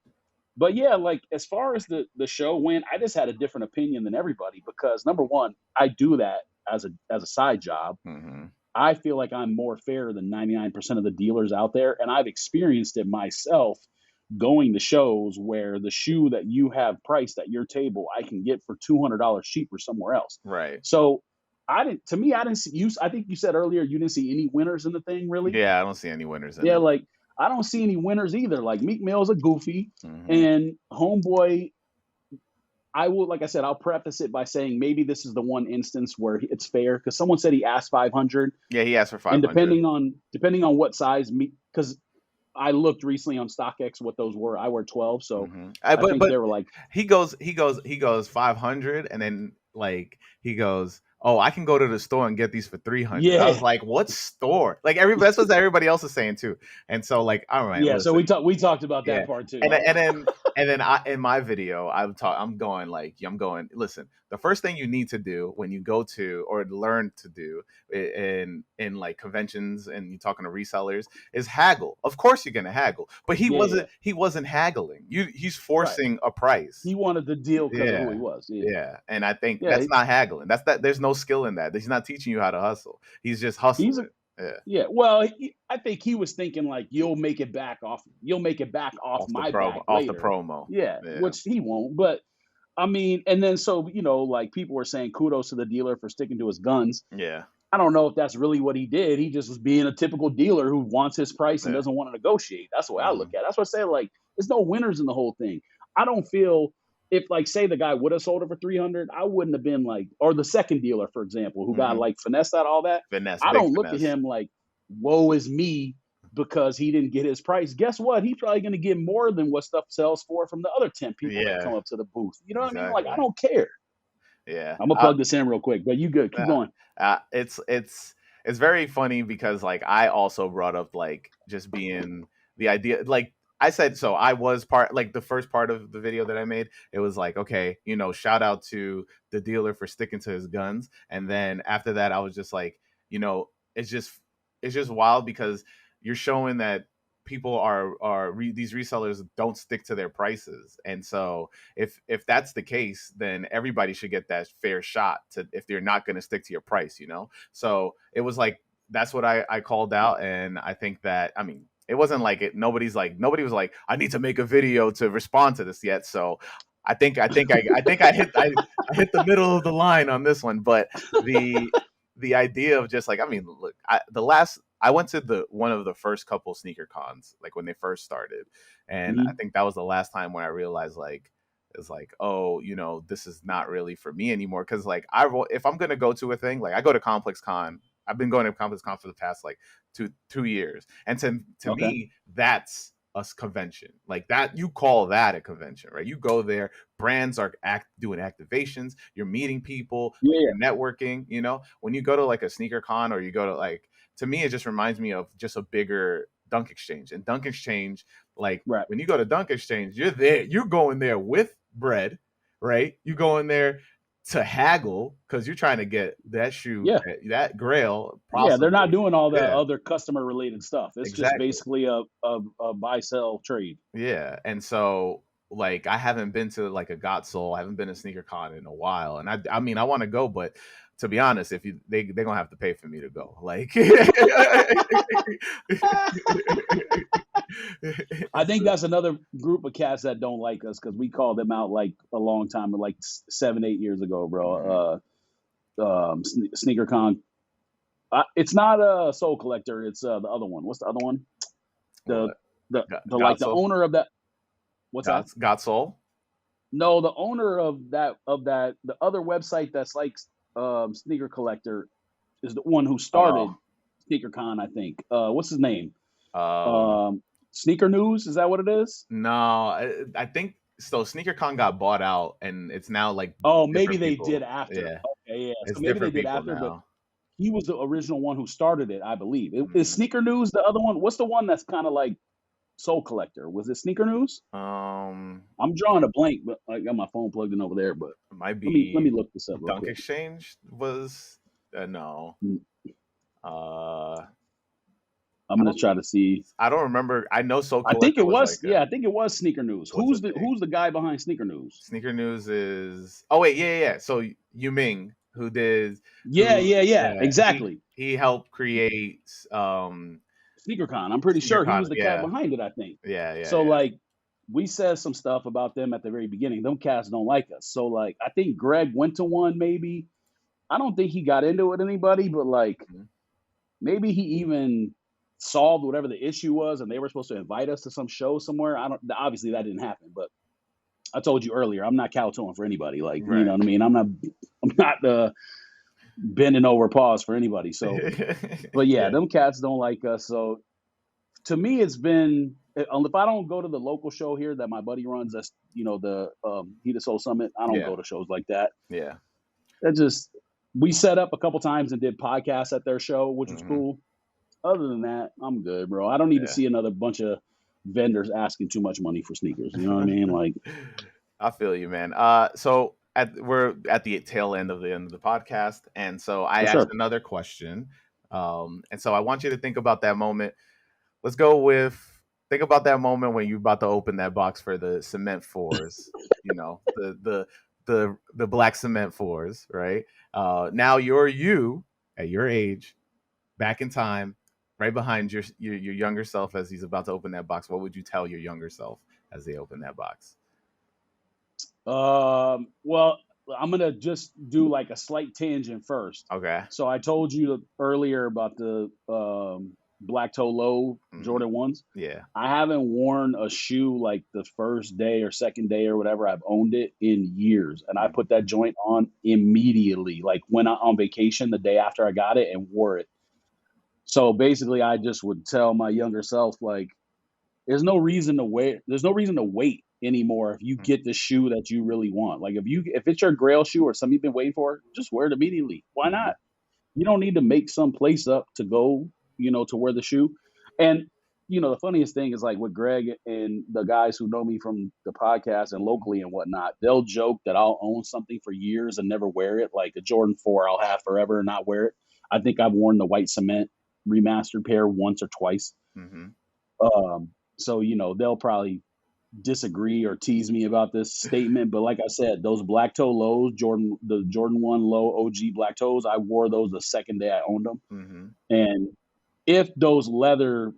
but yeah, like as far as the show went, I just had a different opinion than everybody because number one, I do that as a side job. Hmm. I feel like I'm more fair than 99% of the dealers out there, and I've experienced it myself going to shows where the shoe that you have priced at your table I can get for $200 cheaper somewhere else. Right. So I didn't see you. I think you said earlier you didn't see any winners in the thing, really. Yeah, I don't see any winners in Yeah, it. like I don't see any winners either. Like Meek Mill's a goofy, Hmm. and Homeboy. I will, like I said, I'll preface it by saying maybe this is the one instance where it's fair because someone said he asked 500, Yeah, he asked for and 500. depending on what size me, because I looked recently on StockX what those were. I wear 12, so Hmm. I think But they were like, he goes 500, and then like he goes, "Oh, I can go to the store and get these for 300." I was yeah, like, "What store?" Like everybody, that's what everybody else is saying too. And so like, all right, yeah. So listen. we talked about Yeah, that part too. and then I in my video I'm going like I'm going. Listen, the first thing you need to do when you go to or learn to do in like conventions and you're talking to resellers is haggle. Of course you're gonna haggle, but Yeah, he wasn't haggling. He's right. forcing a price. He wanted the deal because of who he Yeah. was. Yeah, Yeah, and I think yeah. that's not haggling. That's that. There's no skill in that. He's not teaching you how to hustle. He's just He's a hustling. Yeah, yeah. Well, I think he was thinking like you'll make it back off. You'll make it back off my back off the later. promo. Yeah, Yeah, which he won't. But I mean, and then so like people were saying kudos to the dealer for sticking to his guns. yeah, I don't know if that's really what he did. He just was being a typical dealer who wants his price and yeah. doesn't want to negotiate. That's the way I look Hmm. at it. That's what I say. Like, there's no winners in the whole thing. I don't feel if, like, say the guy would have sold it for 300, I wouldn't have been like, or the second dealer, for example, who got Hmm. like finessed out all that. Finesse, I big don't look at finesse. him like, woe is me because he didn't get his price. Guess what? He's probably going to get more than what stuff sells for from the other 10 people that Yeah, come up to the booth. You know what I mean? Like, I exactly. don't care. Yeah. I'm gonna plug this in real quick, but you good? Keep Yeah. going. It's very funny because like I also brought up like just being the idea like I said so I was part like the first part of the video that I made it was like okay shout out to the dealer for sticking to his guns, and then after that I was just like it's just wild because you're showing that people these resellers don't stick to their prices, and so if that's the case, then everybody should get that fair shot to if they're not going to stick to your price. So it was like that's what I called out, and I think that I mean it wasn't like it. Nobody was like I need to make a video to respond to this yet. So I hit the middle of the line on this one, but the idea of just like I mean look I went to the one of the first couple sneaker cons like when they first started, and I Mm-hmm. think that was the last time when I realized like it's like oh this is not really for me anymore because like if I'm gonna go to a thing like I go to Complex Con. I've been going to Complex Con for the past like two years, and to Okay. me that's a convention like that. You call that a convention, right? You go there, brands are doing activations, you're meeting people, like Yeah. you're networking. When you go to like a sneaker con or you go to like to me it just reminds me of just a bigger Dunk Exchange. And Dunk Exchange, like Right. when you go to Dunk Exchange, you're going there with bread, right? You go in there to haggle because you're trying to get that shoe, Yeah. that grail, Yeah. They're not possibly. doing all the Yeah, other customer related stuff. It's just exactly. basically a buy sell trade. Yeah, and so like I haven't been to like a Got Soul, I haven't been to Sneaker Con in a while, and I mean I want to go, but to be honest, if they're gonna have to pay for me to go, like. I think So, that's another group of cats that don't like us because we called them out like a long time, like 7, 8 years ago, mhm. bro. Sneaker Con. It's not a Soul Collector. It's the other one. What's the other one? The What? the Got like the Soul? owner of that. What's that? Got Soul? No, the owner of that the other website that's like Sneaker Collector is the one who started Oh, SneakerCon. I think. What's his name? um, Um, Sneaker News. Is that what it is? no, I think so. SneakerCon got bought out, and it's now like Oh, maybe different they did people. after. Yeah, Okay, yeah. So it's maybe they different did people after, but now. he was the original one who started it, I believe. Is Mhm. Sneaker News the other one? What's the one that's kind of like Soul Collector? Was it Sneaker News? Um, I'm drawing a blank, but I got my phone plugged in over there. But it might let me be look this up real Dunk quick. Exchange was no. Mm, Uh, I'm gonna try to see. I don't remember. I know Soul I think Collector it was was, like a yeah, I think it was Sneaker News. was a thing. Who's the guy behind Sneaker News? Sneaker News is oh wait yeah. So Yu Ming who did Yeah, who yeah, yeah, yeah exactly. he helped create SneakerCon. I'm pretty sure he SneakerCon, was the cat yeah, behind it. I think. yeah. So like, we said some stuff about them at the very beginning. Them cats don't like us. So like, I think Greg went to one maybe. I don't think he got into it with anybody, but like Mhm. maybe he even solved whatever the issue was, and they were supposed to invite us to some show somewhere. I don't. Obviously, that didn't happen. But I told you earlier, I'm not kowtowing for anybody. Like, you know Right. what I mean? I'm not. I'm not bending over paws for anybody. So, but yeah, Yeah, them cats don't like us. So to me, it's been if I don't go to the local show here that my buddy runs, that's the Heat of Soul Summit. I don't yeah, go to shows like that. yeah. That just we set up a couple times and did podcasts at their show, which was Mhm. cool. Other than that, I'm good, bro. I don't need to Yeah. see another bunch of vendors asking too much money for sneakers. You know what I mean? Like, I feel you, man. So we're at the tail end of the podcast, and so I for asked sure. another question, and so I want you to think about that moment. Let's go with think about that moment when you're about to open that box for the cement fours. The black cement fours, right? Now you're you at your age, back in time, right behind your younger self as he's about to open that box. What would you tell your younger self as they open that box? Well, I'm gonna just do like a slight tangent first. Okay. So I told you earlier about the black toe low Hmm. Jordan ones. Yeah. I haven't worn a shoe like the first day or second day or whatever I've owned it in years, and I Mm. put that joint on immediately. Like went out on vacation the day after I got it and wore it. So basically, I just would tell my younger self, like, there's no reason to wait. There's no reason to wait anymore if you get the shoe that you really want. Like if it's your grail shoe or something you've been waiting for, just wear it immediately. Why Mm-hmm. not? You don't need to make some place up to go, to wear the shoe. And the funniest thing is like with Greg and the guys who know me from the podcast and locally and whatnot, they'll joke that I'll own something for years and never wear it. Like a Jordan 4, I'll have forever and not wear it. I think I've worn the white cement remastered pair once or twice. Mm-hmm. So they'll probably disagree or tease me about this statement, but like I said, those black toe lows, the Jordan 1 low OG black toes, I wore those the second day I owned them. Mm-hmm. And if those leather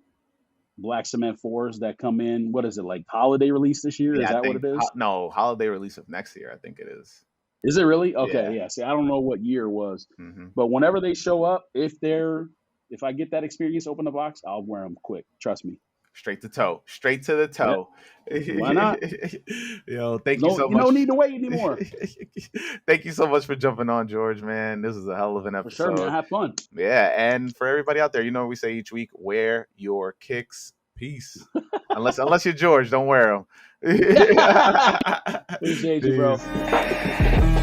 black cement 4s that come in, what is it, like holiday release this year? Is Yeah, I that what think it is? no holiday release of next year. I think it is. Is it really? Yeah. Okay, yeah. See, I don't know what year it was, Mm-hmm. but whenever they show up, if I get that experience, open the box, I'll wear them quick. Trust me. Straight to toe, straight to the Yeah. toe. Why not? Yo, thank you No, so you much. don't need to wait anymore. Thank you so much for jumping on, George, man. This is a hell of an For sure, man. episode. Have fun. Yeah, and for everybody out there, we say each week, wear your kicks. Peace. Unless you're George, don't wear them. Appreciate you, bro. Peace.